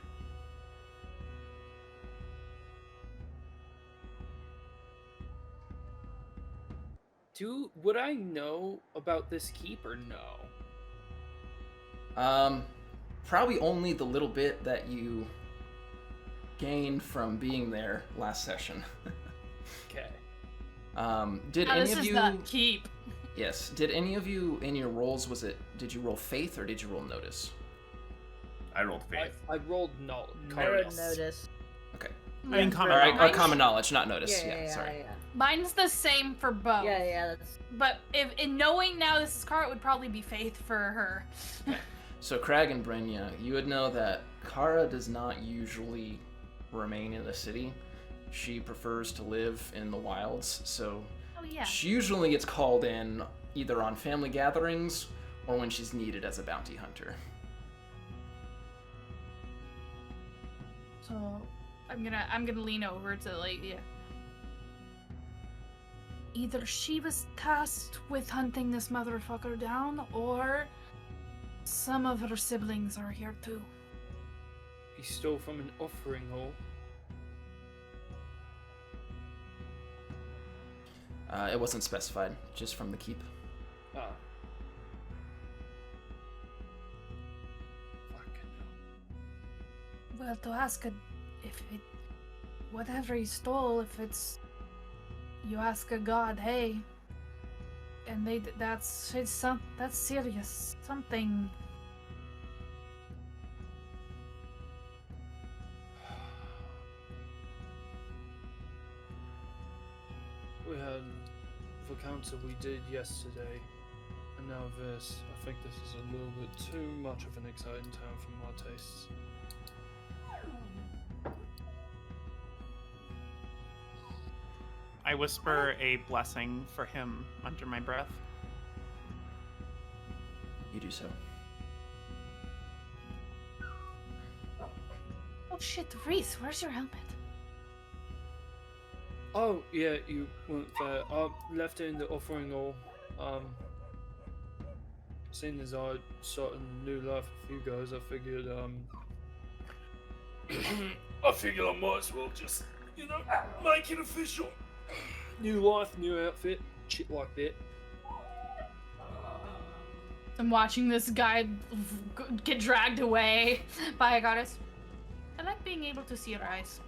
Would I know about this keep or no? Probably only the little bit that you gained from being there last session. Okay. Did Now, any this of is you? the keep. Yes. Did any of you in your rolls? Did you roll faith or did you roll notice? I rolled faith. I rolled no. I would Notice. notice. Okay. I mean, Yeah. common All right. Or knowledge. common knowledge, not notice. Yeah, yeah, sorry. yeah. Mine's the same for both. Yeah, that's. But if in knowing now this is Kara, it would probably be faith for her. So Crag and Brenya, you would know that Kara does not usually remain in the city. She prefers to live in the wilds, so Oh yeah. she usually gets called in either on family gatherings or when she's needed as a bounty hunter. So I'm gonna lean over to either she was tasked with hunting this motherfucker down, or some of her siblings are here too. He stole from an offering hall. It wasn't specified, just from the keep. Ah. Fucking hell. Well, to ask whatever he stole, if it's, you ask a god, hey, and that's serious, something. We had the council we did yesterday, and now this. I think this is a little bit too much of an exciting time for my tastes. I whisper a blessing for him under my breath. You do so. Oh shit, Reese, where's your helmet? Oh yeah, you weren't there. I left it in the offering hall. Seeing as I started a new life with you guys, I figured I might as well just, make it official. New life, new outfit, shit like that. I'm watching this guy get dragged away by a goddess. I like being able to see her eyes.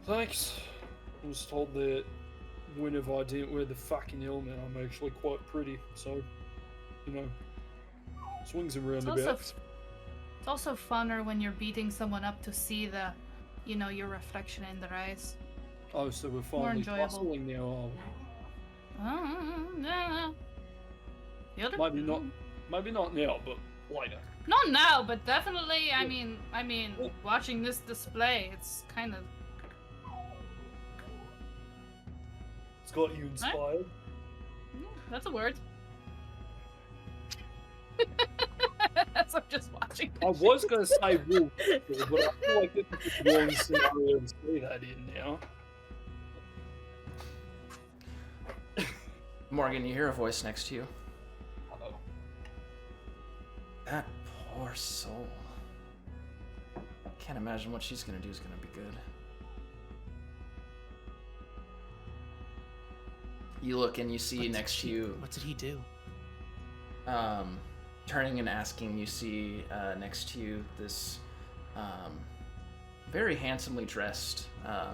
Thanks. I was told that whenever I didn't wear the fucking helmet, I'm actually quite pretty. So, swings and roundabouts. It's also funner when you're beating someone up to see your reflection in their eyes. Oh, so we're finally enjoyable. tussling now, are we? Yeah. Maybe not now, but later. Not now, but definitely. I mean, watching this display, it's kind of. It's got you inspired. That's a word. So I'm just watching. I was gonna say wolf, but I feel like this is the wrong scenario to say that in now. Morgan, you hear a voice next to you. Uh-oh. That poor soul. Can't imagine what she's gonna do is gonna be good. You look and you see next to you, What did he do? turning and asking, you see next to you this very handsomely dressed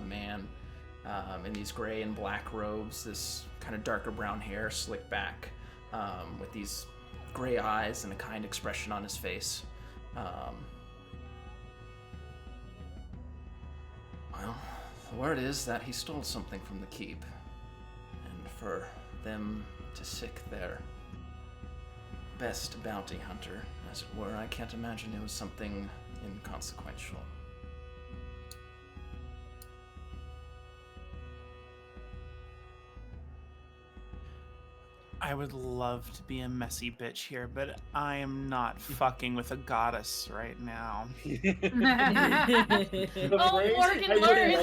man in these gray and black robes, this kind of darker brown hair slicked back, with these gray eyes and a kind expression on his face. Well, the word is that he stole something from the keep, and for them to sick their best bounty hunter, as it were, I can't imagine it was something inconsequential. I would love to be a messy bitch here, but I am not fucking with a goddess right now. Oh, Morgan learning.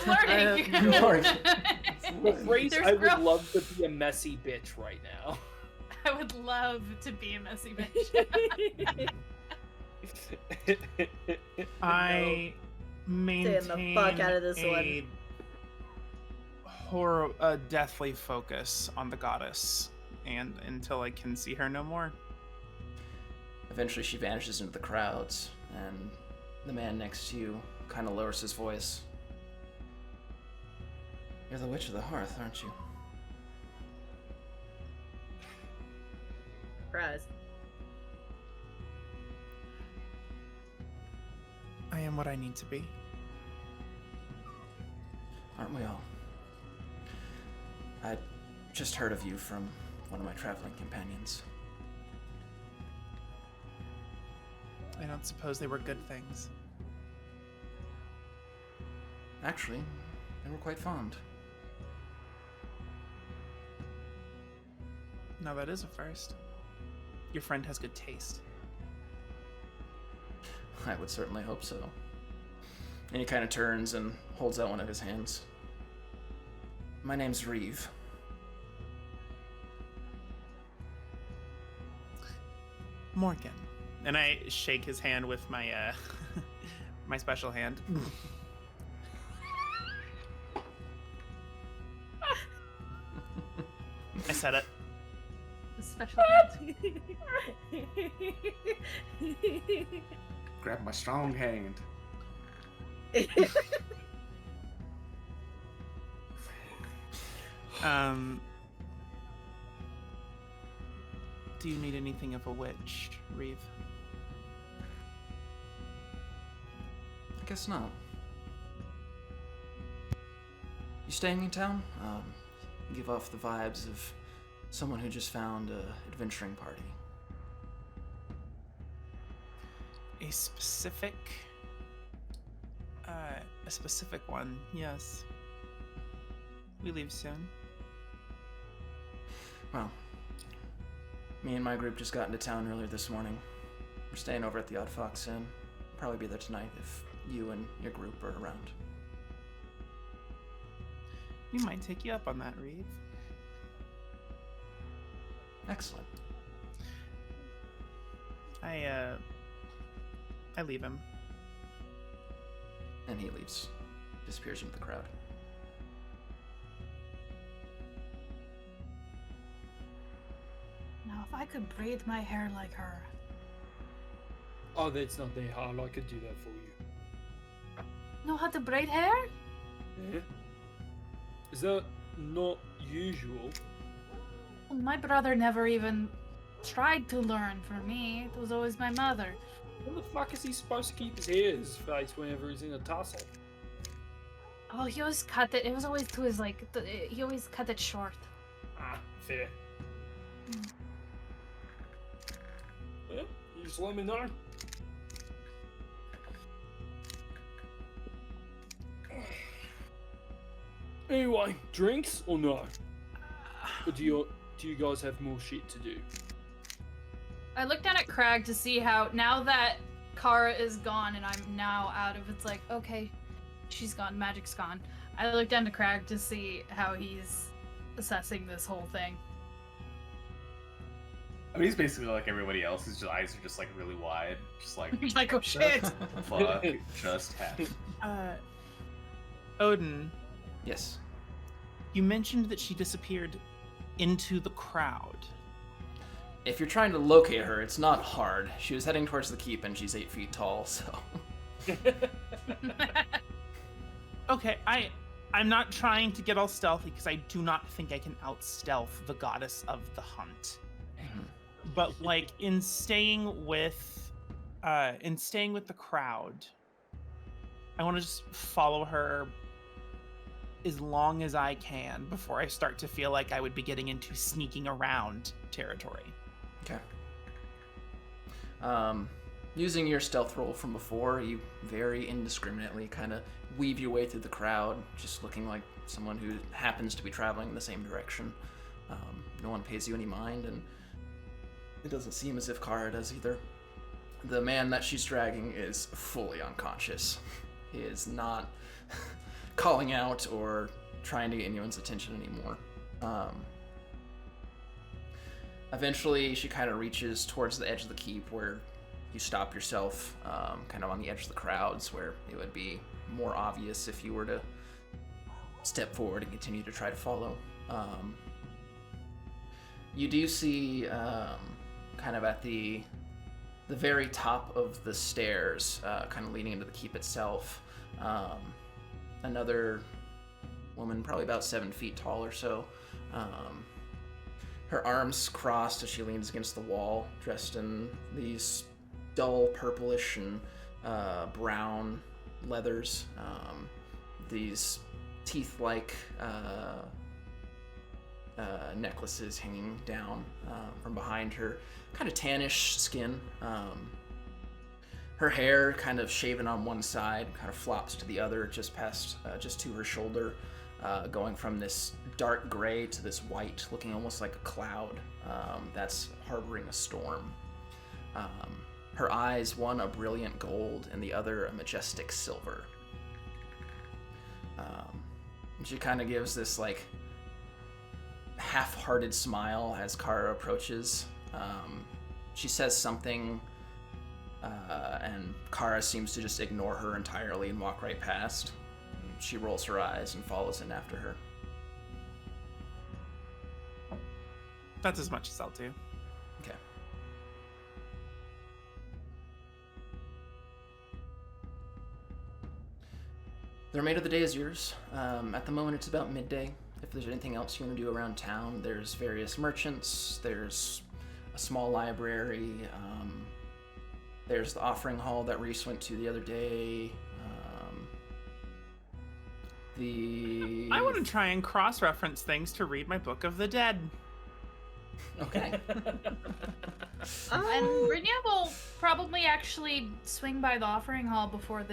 The phrase, There's I would growth. love to be a messy bitch right now. I would love to be a messy bitch. I maintain the fuck out of this one. a deathly focus on the goddess, and until I can see her no more. Eventually she vanishes into the crowds, and the man next to you kind of lowers his voice. You're the Witch of the Hearth, aren't you? Surprise. I am what I need to be. Aren't we all? I just heard of you from one of my traveling companions. I don't suppose they were good things. Actually, they were quite fond. Now that is a first. Your friend has good taste. I would certainly hope so. And he kind of turns and holds out one of his hands. My name's Reeve. Morgan. And I shake his hand with my my special hand. I said it. A special hand. Grab my strong hand. Do you need anything of a witch, Reeve? I guess not. You staying in town? You give off the vibes of someone who just found a adventuring party. A specific one, yes. We leave soon. Well, me and my group just got into town earlier this morning. We're staying over at the Odd Fox Inn. Probably be there tonight if you and your group are around. We might take you up on that, Reeve. Excellent. I leave him. And he leaves. Disappears into the crowd. Now, if I could braid my hair like her. Oh, that's not that hard. I could do that for you. Know how to braid hair? Yeah. Is that not usual? Well, my brother never even tried to learn for me. It was always my mother. Where the fuck is he supposed to keep his hair in his face whenever he's in a tussle? Oh, he always cut it. It was always to his, like, he always cut it short. Ah, fair. Yeah, you just let me know. Anyway, drinks or no? Or do you guys have more shit to do? I looked down at Crag to see how, now that Kara is gone and I'm now out of, it's like, okay, she's gone, magic's gone. I looked down to Crag to see how he's assessing this whole thing. I mean, he's basically like everybody else. His eyes are just like really wide, just like He's like, oh shit! fuck, just happened. Odin, Yes. you mentioned that she disappeared into the crowd. If you're trying to locate her, it's not hard. She was heading towards the keep and she's 8 feet tall, so... Okay, I'm not trying to get all stealthy because I do not think I can out-stealth the goddess of the hunt. But like in staying with the crowd, I want to just follow her as long as I can before I start to feel like I would be getting into sneaking around territory. Okay. Using your stealth roll from before, you very indiscriminately kind of weave your way through the crowd, just looking like someone who happens to be traveling in the same direction. No one pays you any mind, and it doesn't seem as if Kara does either. The man that she's dragging is fully unconscious. He is not calling out or trying to get anyone's attention anymore. Eventually, she kind of reaches towards the edge of the keep where you stop yourself, kind of on the edge of the crowds, where it would be more obvious if you were to step forward and continue to try to follow. You do see, kind of at the very top of the stairs, kind of leading into the keep itself, another woman, probably about 7 feet tall or so. Her arms crossed as she leans against the wall, dressed in these dull purplish and brown leathers. These teeth-like necklaces hanging down from behind her, kind of tannish skin. Her hair kind of shaven on one side, kind of flops to the other, just to her shoulder, going from this dark gray to this white, looking almost like a cloud that's harboring a storm. Her eyes, one a brilliant gold and the other a majestic silver. She kind of gives this like half-hearted smile as Kara approaches. She says something, and Kara seems to just ignore her entirely and walk right past. She rolls her eyes and follows in after her. That's as much as I'll do. Okay. The remainder of the day is yours. At the moment, it's about midday. If there's anything else you want to do around town, there's various merchants, there's a small library, there's the offering hall that Reese went to the other day. I want to try and cross-reference things to read my Book of the Dead. Okay. And Brynja will probably actually swing by the offering hall before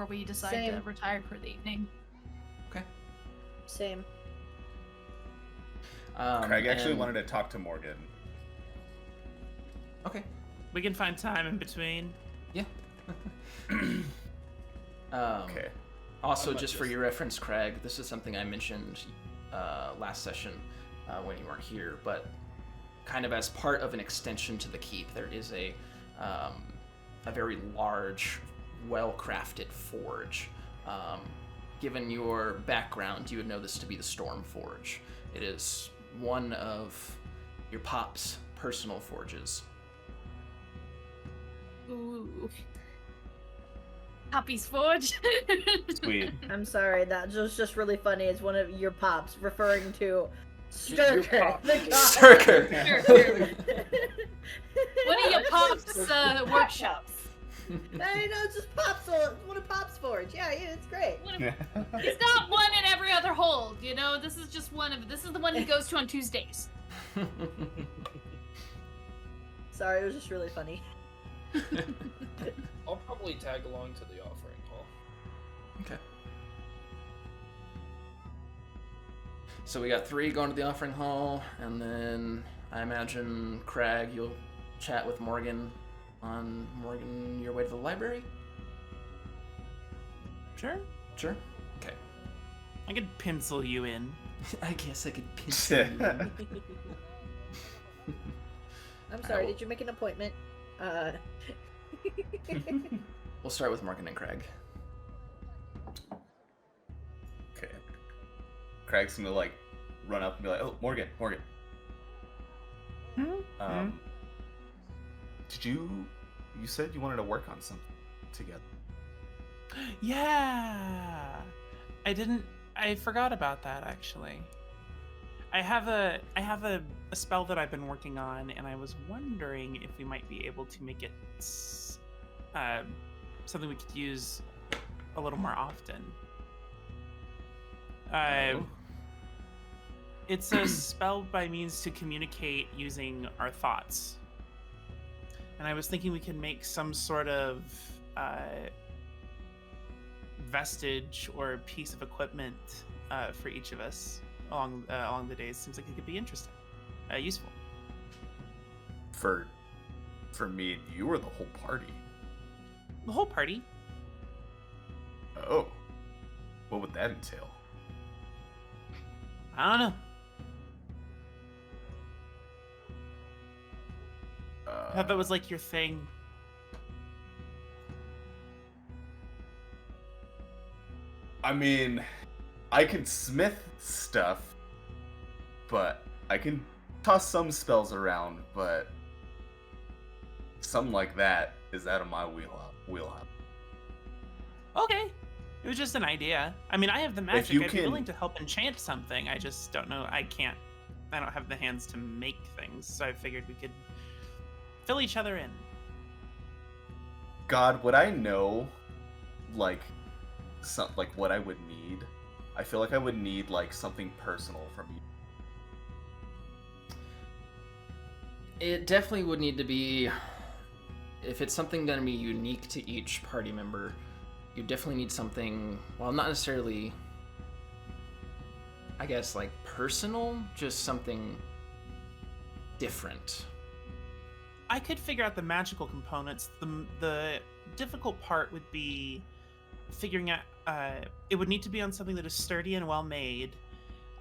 we decide to Same. retire for the evening. Okay. Same. Craig actually and- wanted to talk to Morgan. Okay. We can find time in between. Yeah. Okay. Also, I might just for just- your reference, Craig, this is something I mentioned last session when you weren't here, but kind of as part of an extension to the keep, there is a very large, well-crafted forge. Given your background, you would know this to be the Storm Forge. It is one of your pop's personal forges. Ooh. Poppy's Forge. Sweet. I'm sorry, that was just really funny. It's one of your pops referring to Your Sturker, pop. the god. Sturker! One of your pops' workshops. I know, it's just Pop's, one of Pop's Forge. Yeah, it's great. He's got one in every other hold, you know? This is just this is the one he goes to on Tuesdays. Sorry, it was just really funny. I'll probably tag along to the offering hall. Okay. So we got 3 going to the offering hall, and then I imagine, Craig, you'll chat with Morgan on your way to the library? Sure. Sure? Okay. I could pencil you in. I guess I could pencil you in. I'm sorry, will- did you make an appointment? We'll start with Morgan and Craig. Okay. Craig's gonna like run up and be like, "Oh, Morgan. Did you said you wanted to work on something together?" Yeah. I forgot about that actually. I have a spell that I've been working on, and I was wondering if we might be able to make it something we could use a little more often. It's a spell by means to communicate using our thoughts. And I was thinking we could make some sort of vestige or piece of equipment for each of us. along the days seems like it could be interesting, useful. For me and you or the whole party? The whole party. Oh. What would that entail? I don't know. I thought that was like your thing. I mean, I can smith stuff, but I can toss some spells around, but something like that is out of my wheelhouse. Okay. It was just an idea. I mean, I have the magic. you I'd be can- willing to help enchant something. I just don't know. I don't have the hands to make things, so I figured we could fill each other in. God, would I know, like what I would need? I feel like I would need like something personal from you. It definitely would need to be, if it's something going to be unique to each party member, you definitely need something, well, not necessarily, I guess, like personal, just something different. I could figure out the magical components. The difficult part would be figuring out. It would need to be on something that is sturdy and well made.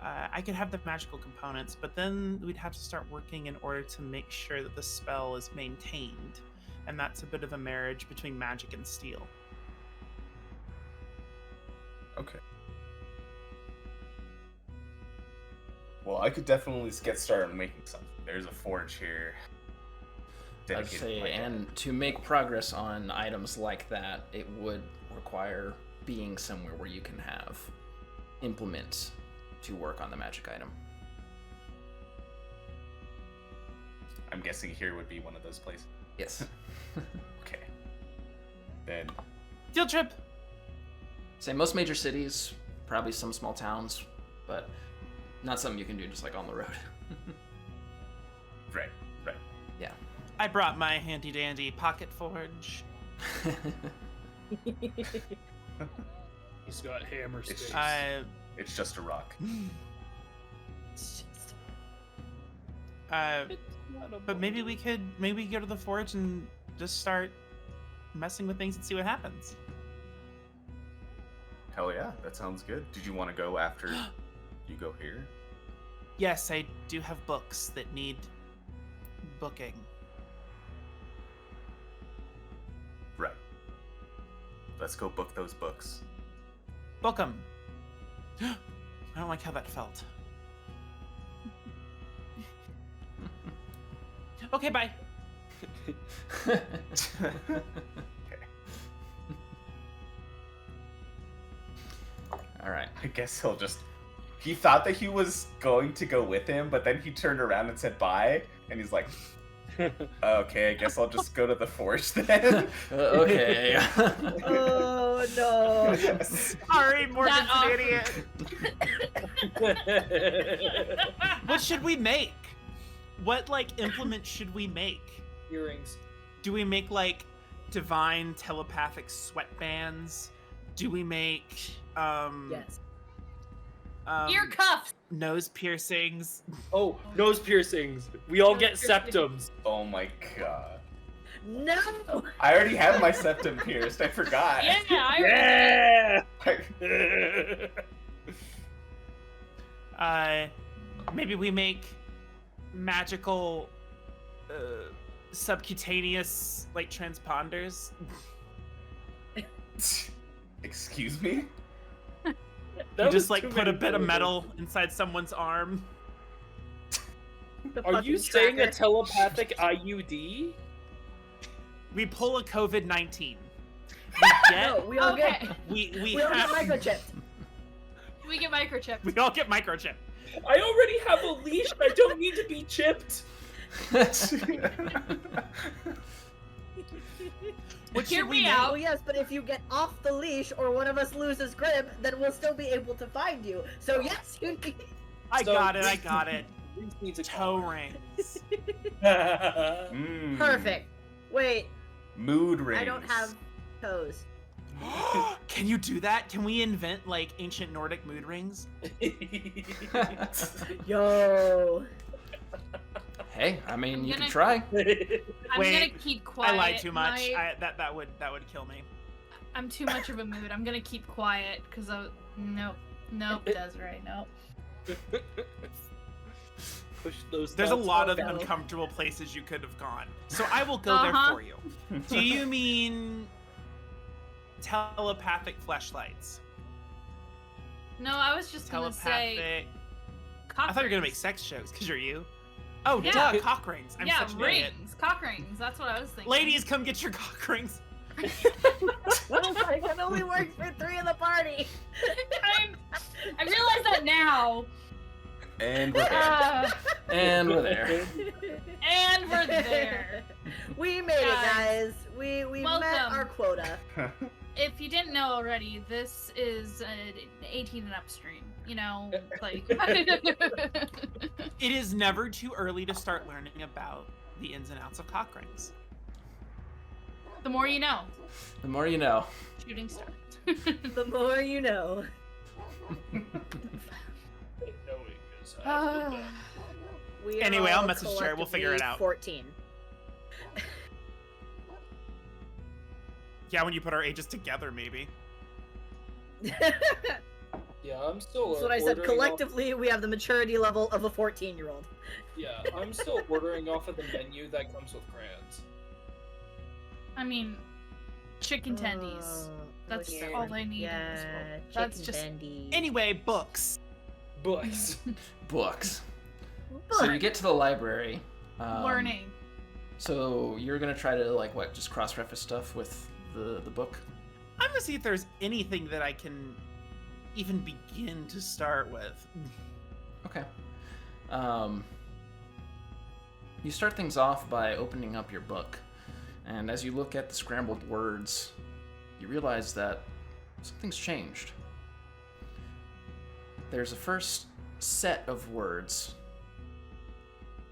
I could have the magical components, but then we'd have to start working in order to make sure that the spell is maintained, and that's a bit of a marriage between magic and steel. Okay. Well, I could definitely get started making something. There's a forge here. I'd dedicated say, to my and to make progress on items like that, it would require being somewhere where you can have implements to work on the magic item. I'm guessing here would be one of those places. Yes. Okay. Then Field trip. Say most major cities, probably some small towns, but not something you can do just like on the road. right. Yeah. I brought my handy dandy pocket forge. He's got hammer sticks. It's just a rock. But maybe we go to the forge and just start messing with things and see what happens. Hell yeah, that sounds good. Did you want to go after you go here? Yes, I do have books that need booking. Right. Let's go book those books. Book 'em. I don't like how that felt. Okay, bye. Okay. All right. I guess he'll just... He thought that he was going to go with him, but then he turned around and said bye, and he's like, okay, I guess I'll just go to the forge then. Okay. Oh no! Sorry, Morgan's That an idiot. What should we make? What, like, implement should we make? Earrings. Do we make, like, divine telepathic sweatbands? Do we make, Yes. Ear cuffs. nose piercings? Oh, nose piercings. We all get Nose piercings. septums. Oh my god. No. I already have my septum pierced, I forgot. Yeah, I Yeah. Maybe we make magical, subcutaneous, like, transponders? Excuse me? You just, like, put a bit of metal inside someone's arm? The Are you fucking saying a tracker. telepathic IUD? We pull a COVID-19. We No, get... we all Okay. get We all get have... microchipped. We get microchipped. We all get microchipped. I already have a leash. I don't need to be chipped. What Hear should we me make? out. Oh yes, but if you get off the leash or one of us loses grip, then we'll still be able to find you. So yes, you need. I So- got it. Reese needs a Toe rings. Mm. Perfect. Wait, Mood rings. I don't have toes. Can you do that? Can we invent like ancient Nordic mood rings? Yo. Hey, I mean, I'm you can gonna- try. I'm gonna Wait, keep quiet. I lied too much. My- That would kill me. I'm too much of a mood. I'm gonna keep quiet because nope, Desiree, nope. Push those. There's a thoughts lot out. of uncomfortable places you could have gone. So I will go there for you. Do you mean telepathic fleshlights? No, I was just gonna say. Telepathic. Cock I thought you were gonna make rings. sex jokes because you're you. Oh, Yeah. duh, cock rings. I'm Yeah, such an idiot. rings, cock rings. That's what I was thinking. Ladies, come get your cock rings. I was like, it only works for 3 in the party. I realize that now. And we're there. And we're there. And we're there. We made it, guys. We met Welcome. our quota. If you didn't know already, this is an 18 and up stream. You know, like. It is never too early to start learning about the ins and outs of cock rings. The more you know. The more you know. Shooting star. The more you know. Knowing is half the battle. We Anyway, are I'll message Sherry. We'll figure it out. 14. Yeah, when you put our ages together, maybe. Yeah, I'm still. That's what I said. ordering Collectively, we have the maturity level of a 14-year-old. Yeah, I'm still ordering off of the menu that comes with crayons. I mean, chicken tendies. That's weird. all I need in Yeah, this world. chicken That's just- tendies. Anyway, books. Books. Books. So you get to the library. Learning. So you're gonna try to like what? Just cross-reference stuff with the book. I'm gonna see if there's anything that I can even begin to start with. Okay. You start things off by opening up your book, and as you look at the scrambled words, you realize that something's changed. There's a first set of words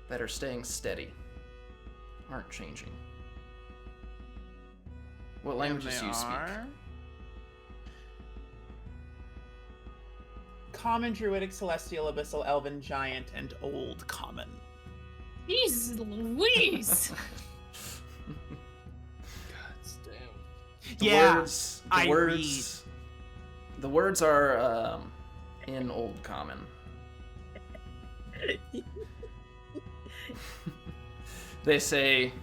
that are staying steady, aren't changing. What languages do you speak? Common, Druidic, Celestial, Abyssal, Elven, Giant, and Old Common. Jeez Louise! God damn. The Yeah, words, I the words are in Old Common. They say,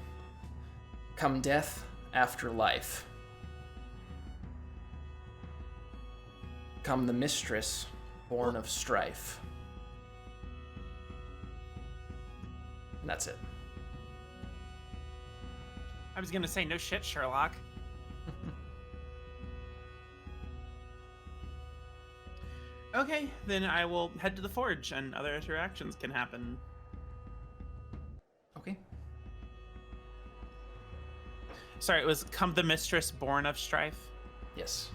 "Come death after life. Come the mistress, born of strife." And that's it. I was gonna say no shit, Sherlock. Okay, then I will head to the forge, and other interactions can happen. Okay. Sorry, it was come the mistress born of strife. Yes.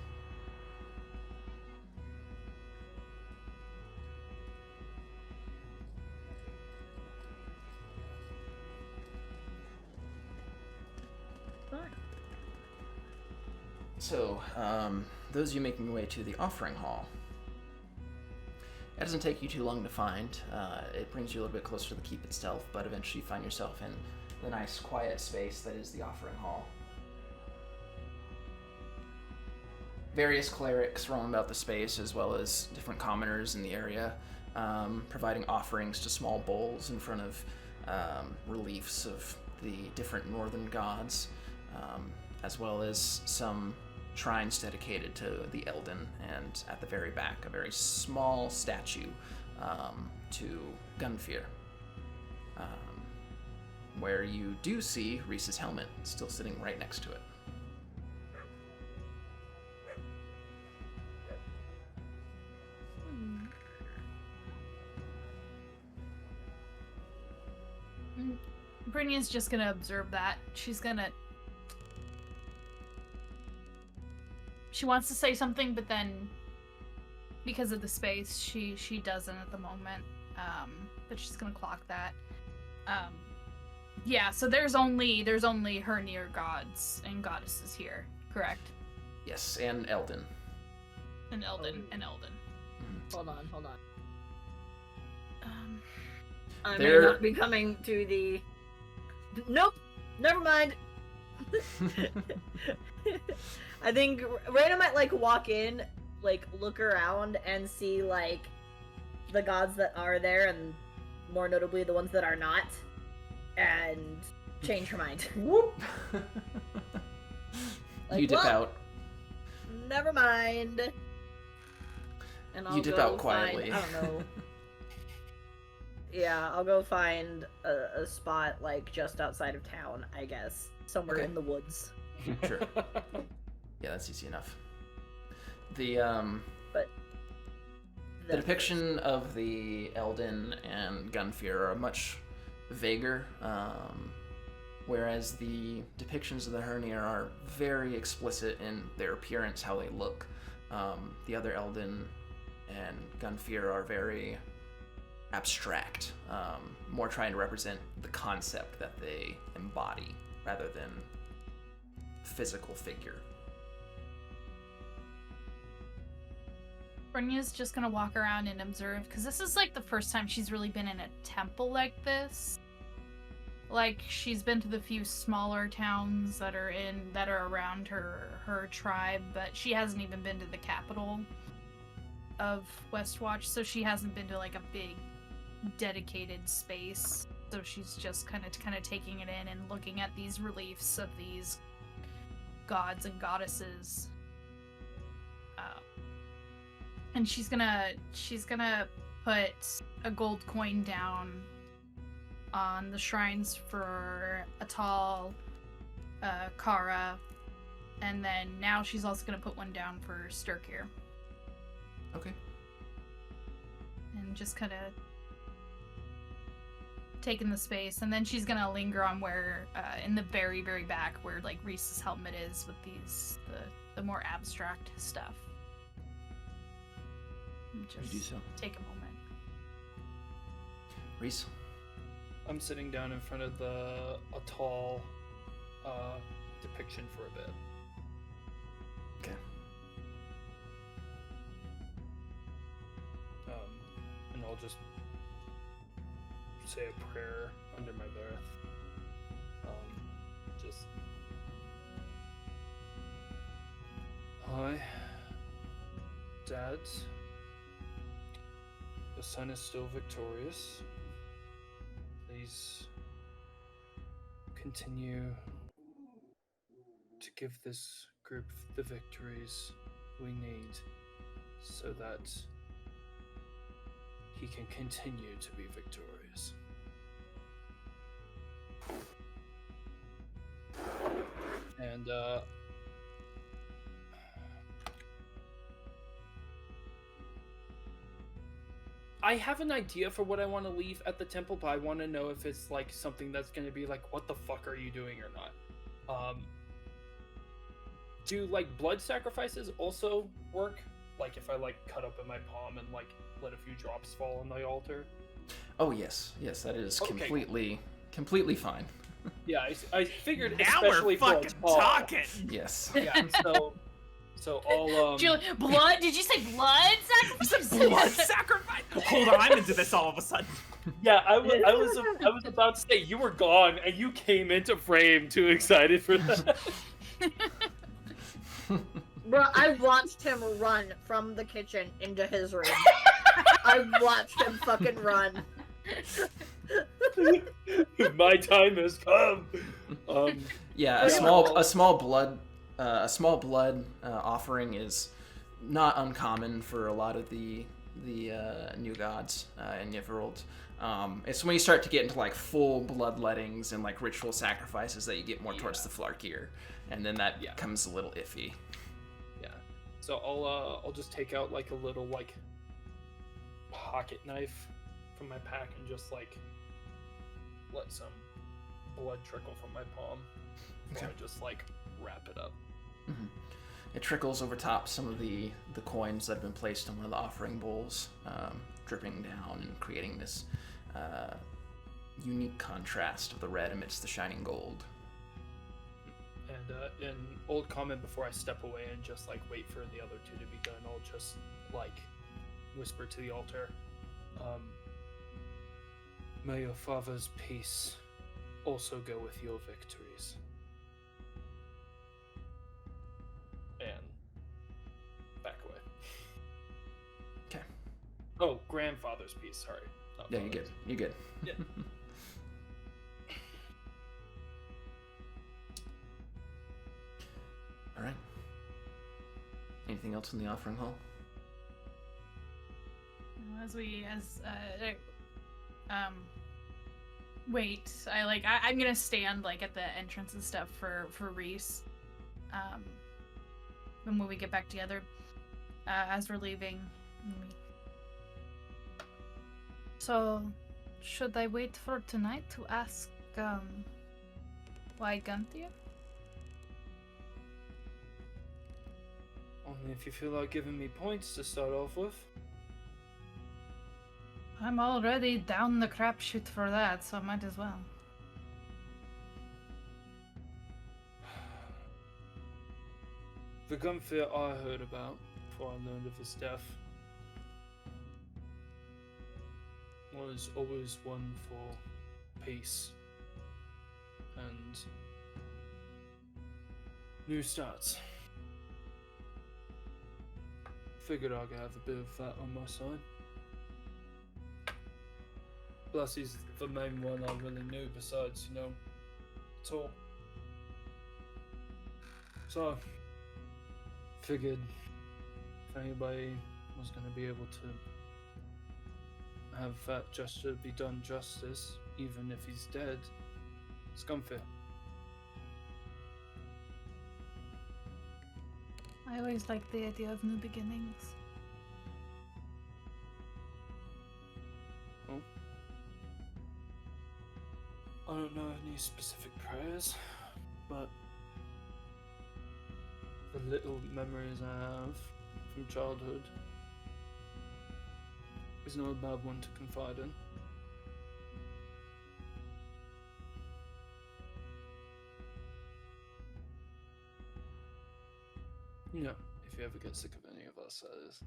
So, those of you making your way to the offering hall. It doesn't take you too long to find. It brings you a little bit closer to the keep itself, but eventually you find yourself in the nice, quiet space that is the offering hall. Various clerics roam about the space, as well as different commoners in the area, providing offerings to small bowls in front of reliefs of the different northern gods, as well as some shrines dedicated to the Elden, and at the very back, a very small statue to Gunfear, where you do see Reese's helmet still sitting right next to it. Brynja's just gonna observe that. She's gonna. She wants to say something, but then, because of the space, she doesn't at the moment. But she's gonna clock that. Yeah. So there's only her near gods and goddesses here, correct? Yes, and Eldon. And Eldon. Hold on. Um, I There- may not be coming to the. Nope. Never mind. I think Raina might like walk in, like look around and see like the gods that are there, and more notably the ones that are not, and change her mind. Whoop! Like, You dip well, out. Never mind. And I'll You dip go out quietly. Find, I don't know. Yeah, I'll go find a spot like just outside of town, I guess, somewhere Okay. in the woods. Sure. Yeah, that's easy enough. The But The depiction of the Eldon and Gunfear are much vaguer, whereas the depictions of the Hernia are very explicit in their appearance, how they look. The other Eldon and Gunfear are very abstract, more trying to represent the concept that they embody rather than physical figure. Brenya's just gonna walk around and observe, because this is like the first time she's really been in a temple like this. Like, she's been to the few smaller towns that are around her tribe, but she hasn't even been to the capital of Westwatch, so she hasn't been to like a big dedicated space. So she's just kind of taking it in and looking at these reliefs of these gods and goddesses. And she's gonna put a gold coin down on the shrines for Atal, Kara, and then now she's also gonna put one down for Sturkir. Okay. And just kind of taking the space, and then she's gonna linger on where, in the very, very back, where like Reese's helmet is with the more abstract stuff. Just You do so. take a moment. Reese? I'm sitting down in front of a tall depiction for a bit. Okay. And I'll just say a prayer under my breath. Just hi, Dad. The son is still victorious. Please continue to give this group the victories we need so that he can continue to be victorious. And I have an idea for what I want to leave at the temple, but I want to know if it's like something that's going to be like, what the fuck are you doing or not? Do like blood sacrifices also work? Like if I like cut up in my palm and like let a few drops fall on the altar? Oh yes, that is Okay. completely fine. Yeah, I figured, Now especially we're for a fucking tall. talking. Yes. Yeah, so I'll Julie, blood? Did you say blood You sacrifice? said blood sacrifice? Hold on, I'm into this all of a sudden. yeah, I was about to say you were gone and you came into frame too excited for that. Bro, I watched him run from the kitchen into his room. I watched him fucking run. My time has come. Yeah, a small blood offering is not uncommon for a lot of the new gods in Nyrverold. It's when you start to get into like full bloodlettings and like ritual sacrifices that you get more towards the Flarkir, and then that becomes a little iffy. Yeah. So I'll just take out like a little like pocket knife from my pack and just like let some blood trickle from my palm. Okay. And I just like wrap it up. Mm-hmm. It trickles over top some of the coins that have been placed on one of the offering bowls, dripping down and creating this unique contrast of the red amidst the shining gold. And And an old comment before I step away and just like wait for the other two to be done. I'll just like whisper to the altar. May your father's peace also go with your victories. And back away. Okay. Oh, grandfather's peace. Sorry. Not Yeah, you're good. father's. You're good. Yeah. All right. Anything else in the offering hall? Wait, I'm gonna stand like at the entrance and stuff for Reese. And when we get back together, as we're leaving. So, should I wait for tonight to ask why Gunthia? Only if you feel like giving me points to start off with. I'm already down the crapshoot for that, so I might as well. The gunfire I heard about before I learned of his death was always one for peace and new starts. Figured I could have a bit of that on my side. Plus, he's the main one I really knew besides, Tor. So, figured if anybody was going to be able to have that gesture be done justice, even if he's dead, it's Gunfire. I always liked the idea of new beginnings. Oh. I don't know any specific prayers, but the little memories I have from childhood is not a bad one to confide in. Yeah, if you ever get sick of any of us, that is.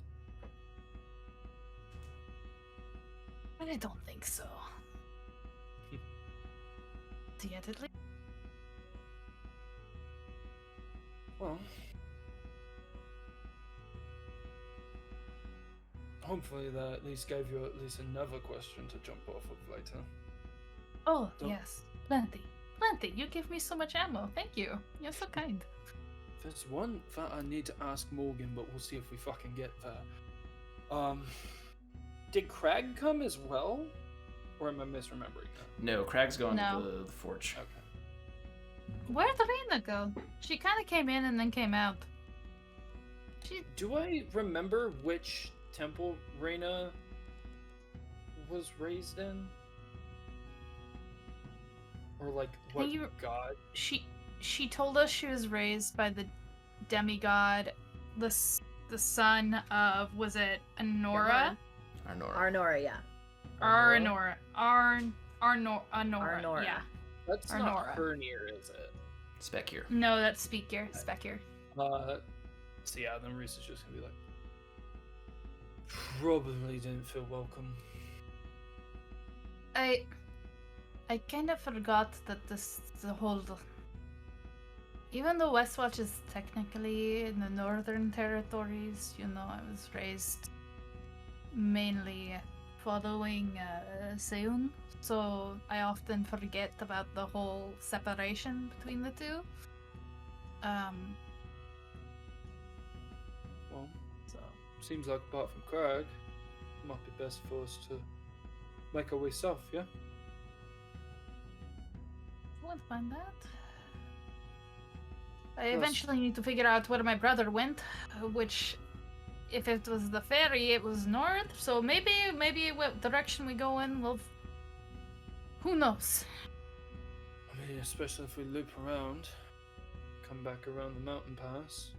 I don't think so. Yet, at least. Well, hopefully that at least gave you at least another question to jump off of later. Oh, Don't- yes. Plenty. Plenty. You give me so much ammo. Thank you. You're so kind. There's one that I need to ask Morgan, but we'll see if we fucking get there. Did Crag come as well? Or am I misremembering that? No, Crag's going No. to the forge. Okay. Where'd Reyna go? She kind of came in and then came out. Do I remember which temple Reyna was raised in? Or like what you- god? She told us she was raised by the demigod, the son of, was it Anora? Arnora. Arnora, yeah. Arnora. Arnora. Yeah. That's Arnora. not Hernir, is it? Spec here. No, that's Speaker. Specker. So yeah, then Reese is just gonna be like, probably didn't feel welcome. I kind of forgot that the whole. Even though Westwatch is technically in the northern territories, I was raised mainly following Seun, so I often forget about the whole separation between the two. Well, So seems like apart from Crag, it might be best for us to make our way south, yeah? I won't mind that. I Yes. eventually need to figure out where my brother went, which, if it was the ferry, it was north. So maybe what direction we go in, who knows? I mean, especially if we loop around, come back around the mountain pass.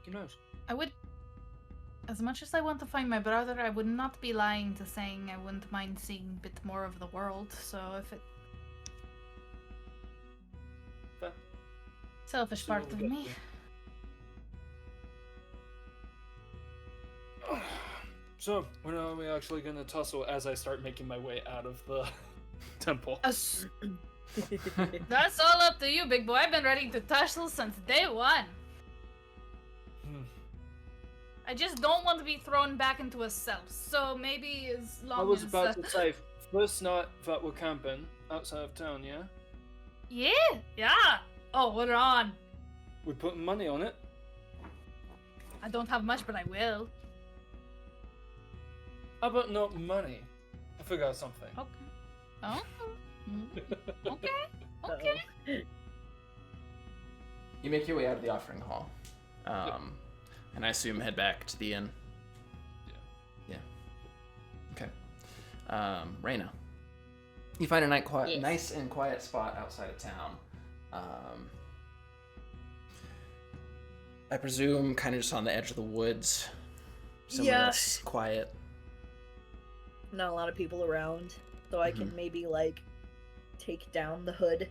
Who knows? I would, as much as I want to find my brother, I would not be lying to saying I wouldn't mind seeing a bit more of the world. So if it, Fair. Selfish So part we'll of get me. there. So, when are we actually gonna tussle as I start making my way out of the temple? That's all up to you, big boy. I've been ready to tussle since day one. Hmm. I just don't want to be thrown back into a cell. So maybe as long I was as about to say, first night that we're camping outside of town, yeah? yeah. Oh, we're on. We're putting money on it. I don't have much, but I will. How about not money? I forgot something. Okay. Oh. Okay. Uh-oh. Okay. You make your way out of the offering hall. And I assume head back to the inn. Yeah. Okay. Reyna. You find a Yes. nice and quiet spot outside of town. I presume kind of just on the edge of the woods. Somewhere that's quiet. Not a lot of people around, so I can maybe like take down the hood.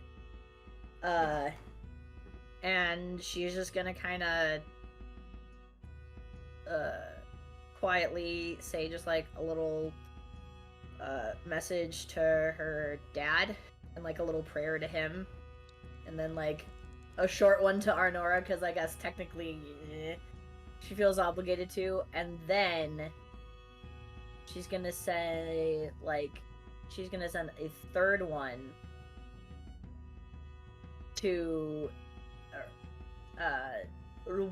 And she's just gonna kind of quietly say just like a little message to her dad and like a little prayer to him, and then like a short one to Arnora because I guess technically she feels obligated to, and then she's gonna say like she's gonna send a third one to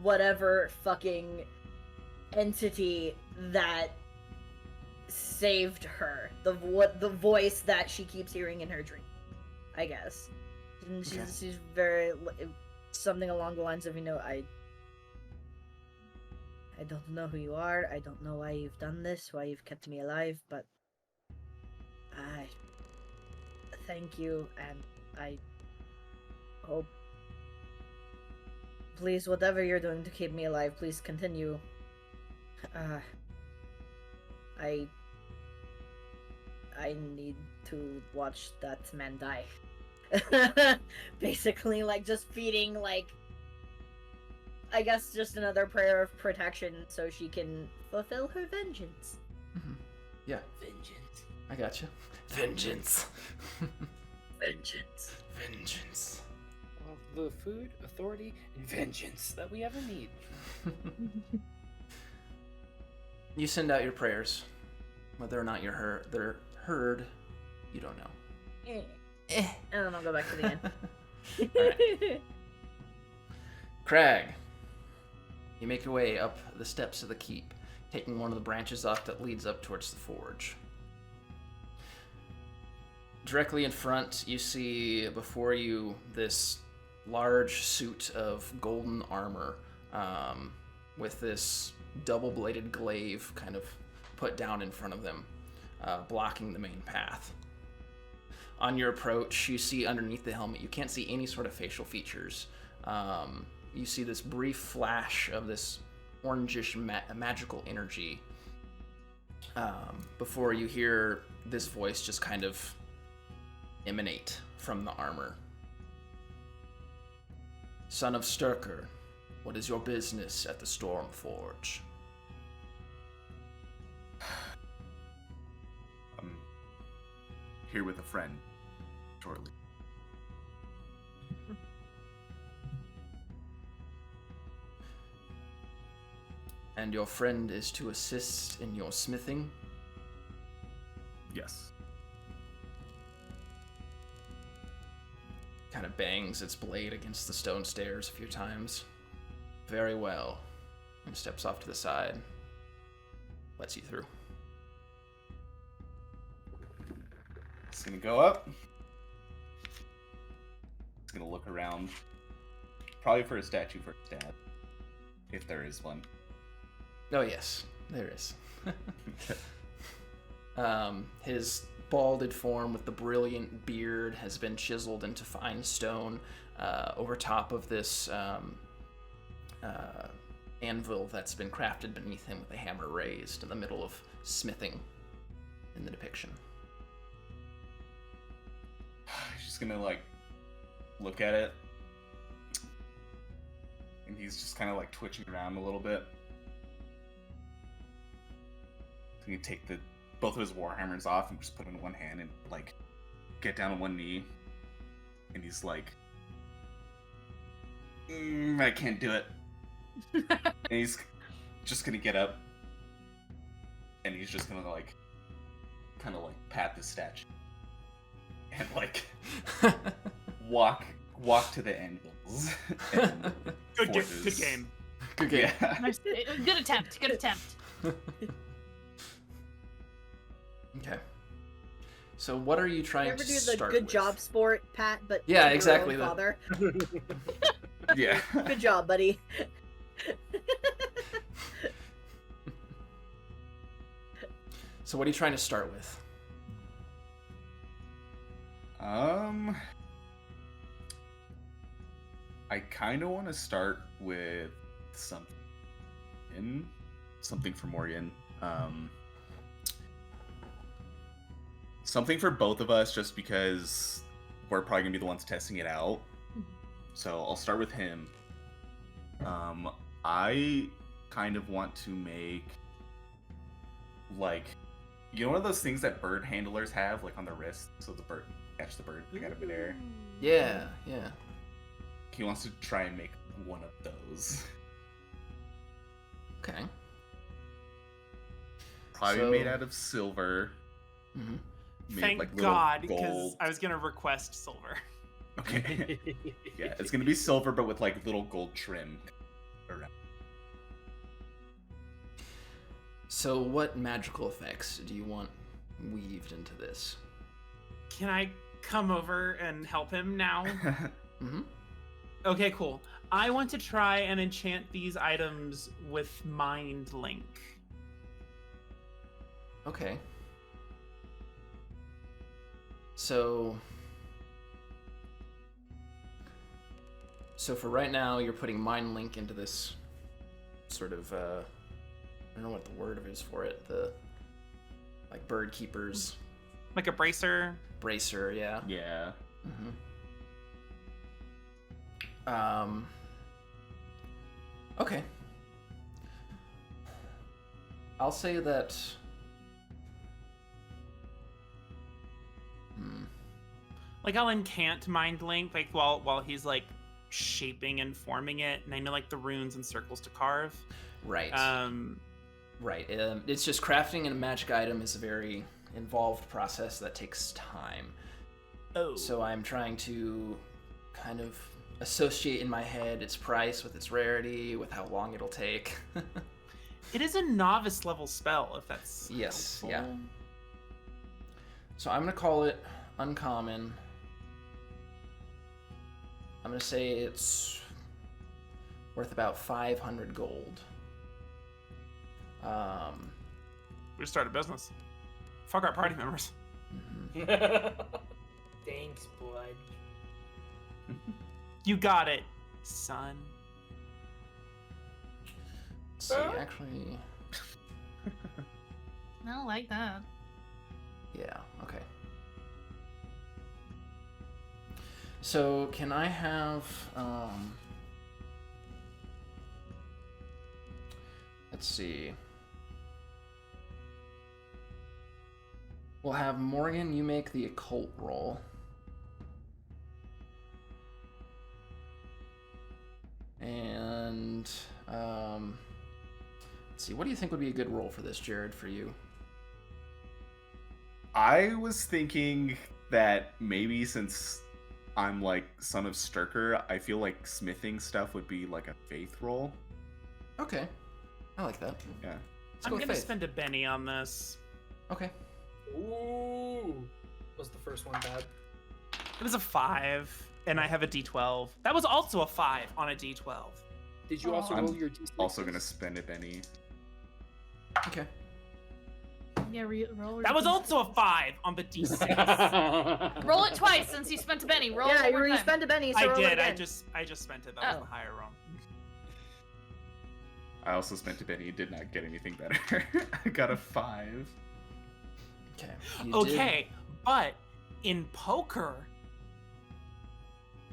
whatever fucking entity that saved her, the voice that she keeps hearing in her dream, I guess. And she's very something along the lines of, I don't know who you are, I don't know why you've done this, why you've kept me alive, but I thank you, and I hope, please, whatever you're doing to keep me alive, please continue. I need to watch that man die. Basically, like, just feeding, like, I guess just another prayer of protection so she can fulfill her vengeance. Yeah. Vengeance. I gotcha. Vengeance. Vengeance. Vengeance. Of the food, authority, and vengeance that we ever need. You send out your prayers. Whether or not they're heard, you don't know. I don't know, go back to the end. Alright. Crag. You make your way up the steps of the keep, taking one of the branches off that leads up towards the forge. Directly in front, you see before you this large suit of golden armor with this double-bladed glaive kind of put down in front of them, blocking the main path. On your approach, you see underneath the helmet, you can't see any sort of facial features. You see this brief flash of this orangish magical energy before you hear this voice just kind of emanate from the armor. Son of Sturker, what is your business at the Storm Forge? I'm here with a friend, shortly. And your friend is to assist in your smithing? Yes. Kind of bangs its blade against the stone stairs a few times. Very well. And steps off to the side. Lets you through. It's gonna go up. It's gonna look around. Probably for a statue for his dad. If there is one. Oh yes, there is. His balded form with the brilliant beard has been chiseled into fine stone over top of this anvil that's been crafted beneath him with a hammer raised in the middle of smithing in the depiction. He's just gonna like look at it, he's just kind of like twitching around a little bit. So you take both of his warhammers off and just put it in one hand and like get down on one knee. And he's like, I can't do it. And he's just gonna get up. And he's just gonna like, kind of like pat the statue. And like, walk to the anvils. And Good forges. game. Good game. Yeah. Nice. Good attempt. Good attempt. Okay. So what are you trying Never to do the start good with? job sport, Pat, but Yeah, like your exactly own that. Father. Yeah. Good job, buddy. So what are you trying to start with? I kind of want to start with something for Morgan. Something for both of us, just because we're probably gonna be the ones testing it out. So I'll start with him. I kind of want to make like, you know, one of those things that bird handlers have like on their wrist, so the bird catch the bird out of midair. Yeah. He wants to try and make one of those. Okay. Probably So- made out of silver. Mm-hmm. Made, Thank like, little God, because gold. I was gonna request silver. Okay. Yeah, it's gonna be silver, but with like little gold trim around. So what magical effects do you want weaved into this? Can I come over and help him now? Mm-hmm. Okay, cool. I want to try and enchant these items with Mind Link. Okay. So for right now, you're putting Mind Link into this sort of, I don't know what the word is for it, the, like, bird keepers Like a bracer. bracer, yeah. Yeah. Mm-hmm. Okay. I'll say that... Like I'll incant Mind Link, like while he's like shaping and forming it, and I know like the runes and circles to carve. Right. Um, Right. It's just crafting a magic item is a very involved process that takes time. oh. So I'm trying to kind of associate in my head its price with its rarity, with how long it'll take. It is a novice level spell, if that's Yes, helpful. yeah. So I'm gonna call it uncommon. I'm gonna say it's worth about 500 gold. We start a business. Fuck our party members. Thanks, bud. You got it, son. Let's see, actually, I don't like that. yeah, okay. So can I have, let's see. We'll have Morgan, you make the occult roll. And, let's see, what do you think would be a good roll for this, Jared, for you? I was thinking that maybe since I'm like son of Sturker, I feel like smithing stuff would be like a faith roll. Okay, I like that. Yeah. Let's I'm go with gonna faith. spend a Benny on this. Okay. Ooh. Was the first one bad? It was a 5, and I have a D12. That was also a 5 on a D12. Did you also I'm roll your d6? Also gonna spend a Benny. Okay. Yeah, roll. That was also a 5 on the D6. Roll it twice since you spent a penny. Roll Yeah, it one you more time. spent a Benny, so I roll it did. I again. just spent it. That was Oh. the higher roll. I also spent a Benny, did not get anything better. I got a 5. Okay. You Okay, but in poker.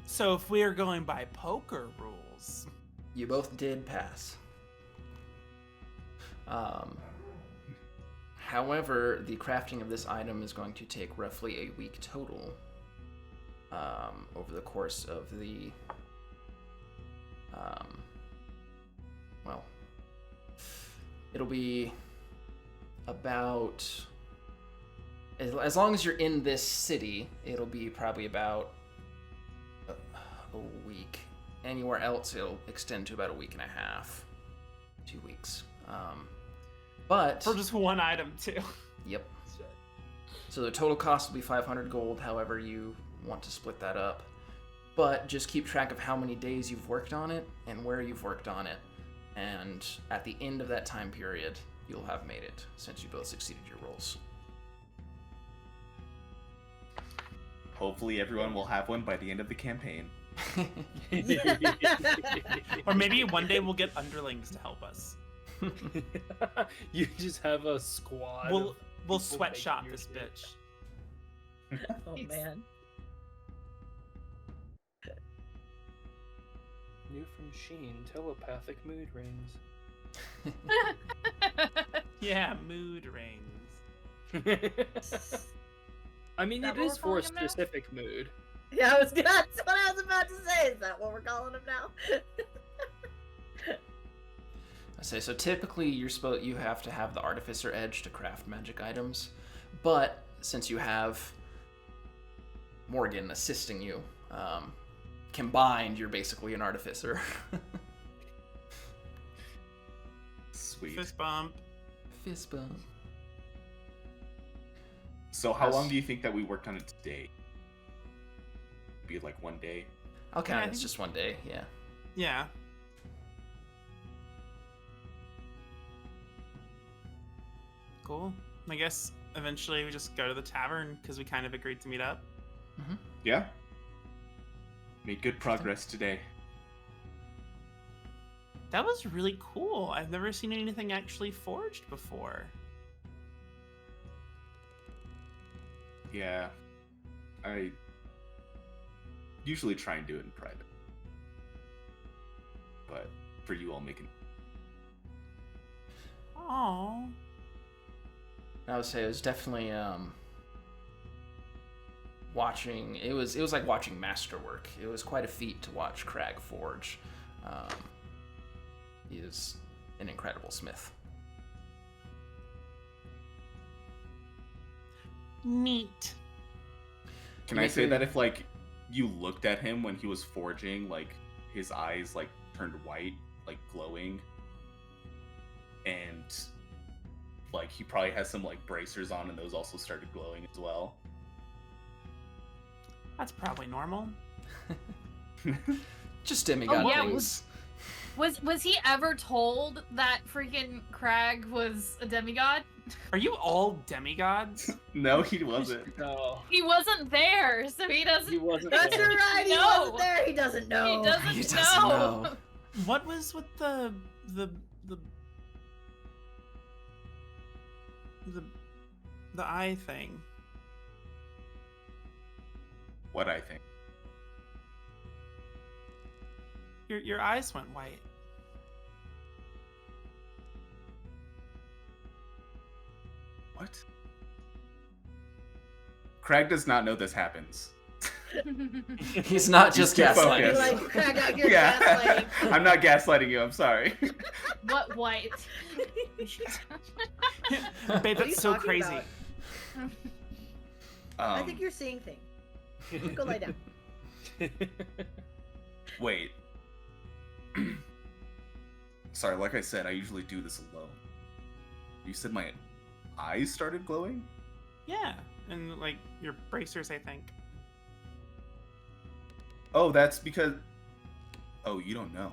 So if we are going by poker rules, You both did pass. However, the crafting of this item is going to take roughly a week total over the course of the it'll be about, as long as you're in this city, it'll be probably about a week. Anywhere else, it'll extend to about a week and a half, 2 weeks. But For just one item, too. Yep. So the total cost will be 500 gold, however you want to split that up. But just keep track of how many days you've worked on it and where you've worked on it. And at the end of that time period, you'll have made it, since you both succeeded your rolls. Hopefully everyone will have one by the end of the campaign. Or maybe one day we'll get underlings to help us. You just have a squad. We'll of people sweatshop making your this shit. bitch. Oh man. New from Sheen, telepathic mood rings. Yeah, mood rings. I mean, That it what is we're for a calling him now? specific mood. Yeah, that's what I was about to say. Is that what we're calling him now? I say, so typically you have to have the artificer edge to craft magic items, but since you have Morgan assisting you, combined, you're basically an artificer. Sweet. Fist bump. Fist bump. So how Yes. long do you think that we worked on it today? Be like one day? I'll count Yeah, I it as think- just one day, yeah. Yeah. Cool. I guess eventually we just go to the tavern because we kind of agreed to meet up. Yeah. Made good progress today. That was really cool. I've never seen anything actually forged before. Yeah. I usually try and do it in private. But for you, I'll make it. Oh. I would say it was definitely watching. It was like watching masterwork. It was quite a feat to watch Crag forge. He is an incredible smith. Neat. Can I say that if like you looked at him when he was forging, like his eyes like turned white, like glowing, and like he probably has some like bracers on, and those also started glowing as well. That's probably normal. Just demigod Oh, yeah, things. Was he ever told that freaking Crag was a demigod? Are you all demigods? No, he wasn't. No, He wasn't there, so he doesn't. he wasn't. That's there. right. He No. wasn't there. He doesn't know. He doesn't, He doesn't know. What was with the eye thing? What I think. Your eyes went white. What? Crag does not know this happens. He's not just He's too gaslighting. focused. You're like, Crag out, you're Yeah, gaslighting. I'm not gaslighting you. I'm sorry. What white? Babe, What are you that's so talking crazy. about? I think you're seeing things. Go lie down. Wait. Sorry, like I said, I usually do this alone. You said my eyes started glowing? Yeah, and like your bracers, I think. Oh, that's because... Oh, you don't know.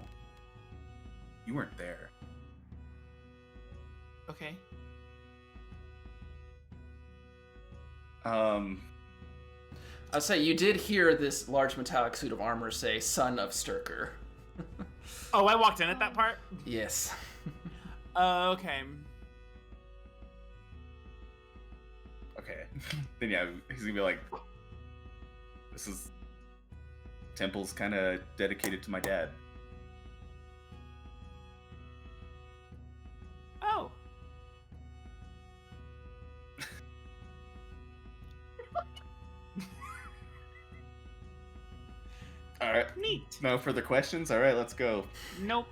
You weren't there. Okay. I'll say you did hear this large metallic suit of armor say, "Son of Sturker." Oh, I walked in at that part. Yes. Okay. Okay. Then yeah, he's gonna be like... This is... Temple's kind of dedicated to my dad. right. Neat. No further questions? Alright, let's go. Nope.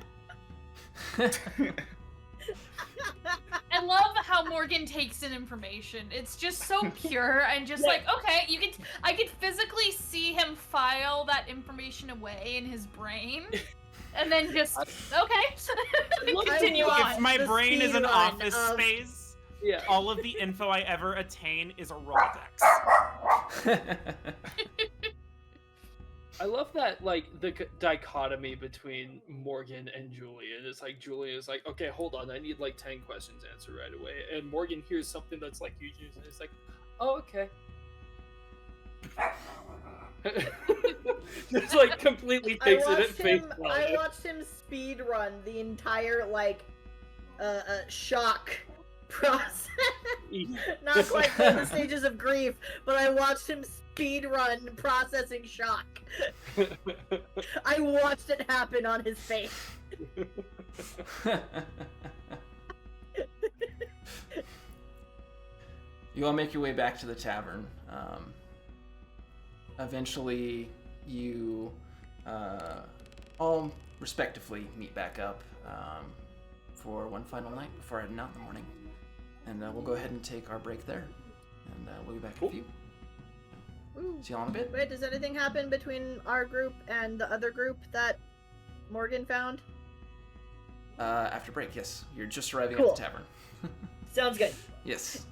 I love how Morgan takes in information. It's just so pure and just like, okay, I could physically see him file that information away in his brain. And then just okay. Continue on. If my The brain is an speedrun office of- space, Yeah. all of the info I ever attain is a Rolodex. I love that, like, the dichotomy between Morgan and Julian. It's like, Julian is like, okay, hold on, I need, like, 10 questions answered right away. And Morgan hears something that's, like, huge news, and it's like, oh, okay. Just, like, completely takes it at face I value. watched him speed run the entire, like, shock process. Not quite the stages of grief, but I watched him speed run processing shock. I watched it happen on his face. You all make your way back to the tavern. Eventually, you all respectively meet back up for one final night before heading out in the morning. And we'll go ahead and take our break there. And we'll be back with you. Ooh. See y'all in a bit. Wait, does anything happen between our group and the other group that Morgan found? After break, yes. You're just arriving Cool. at the tavern. Sounds good. Yes.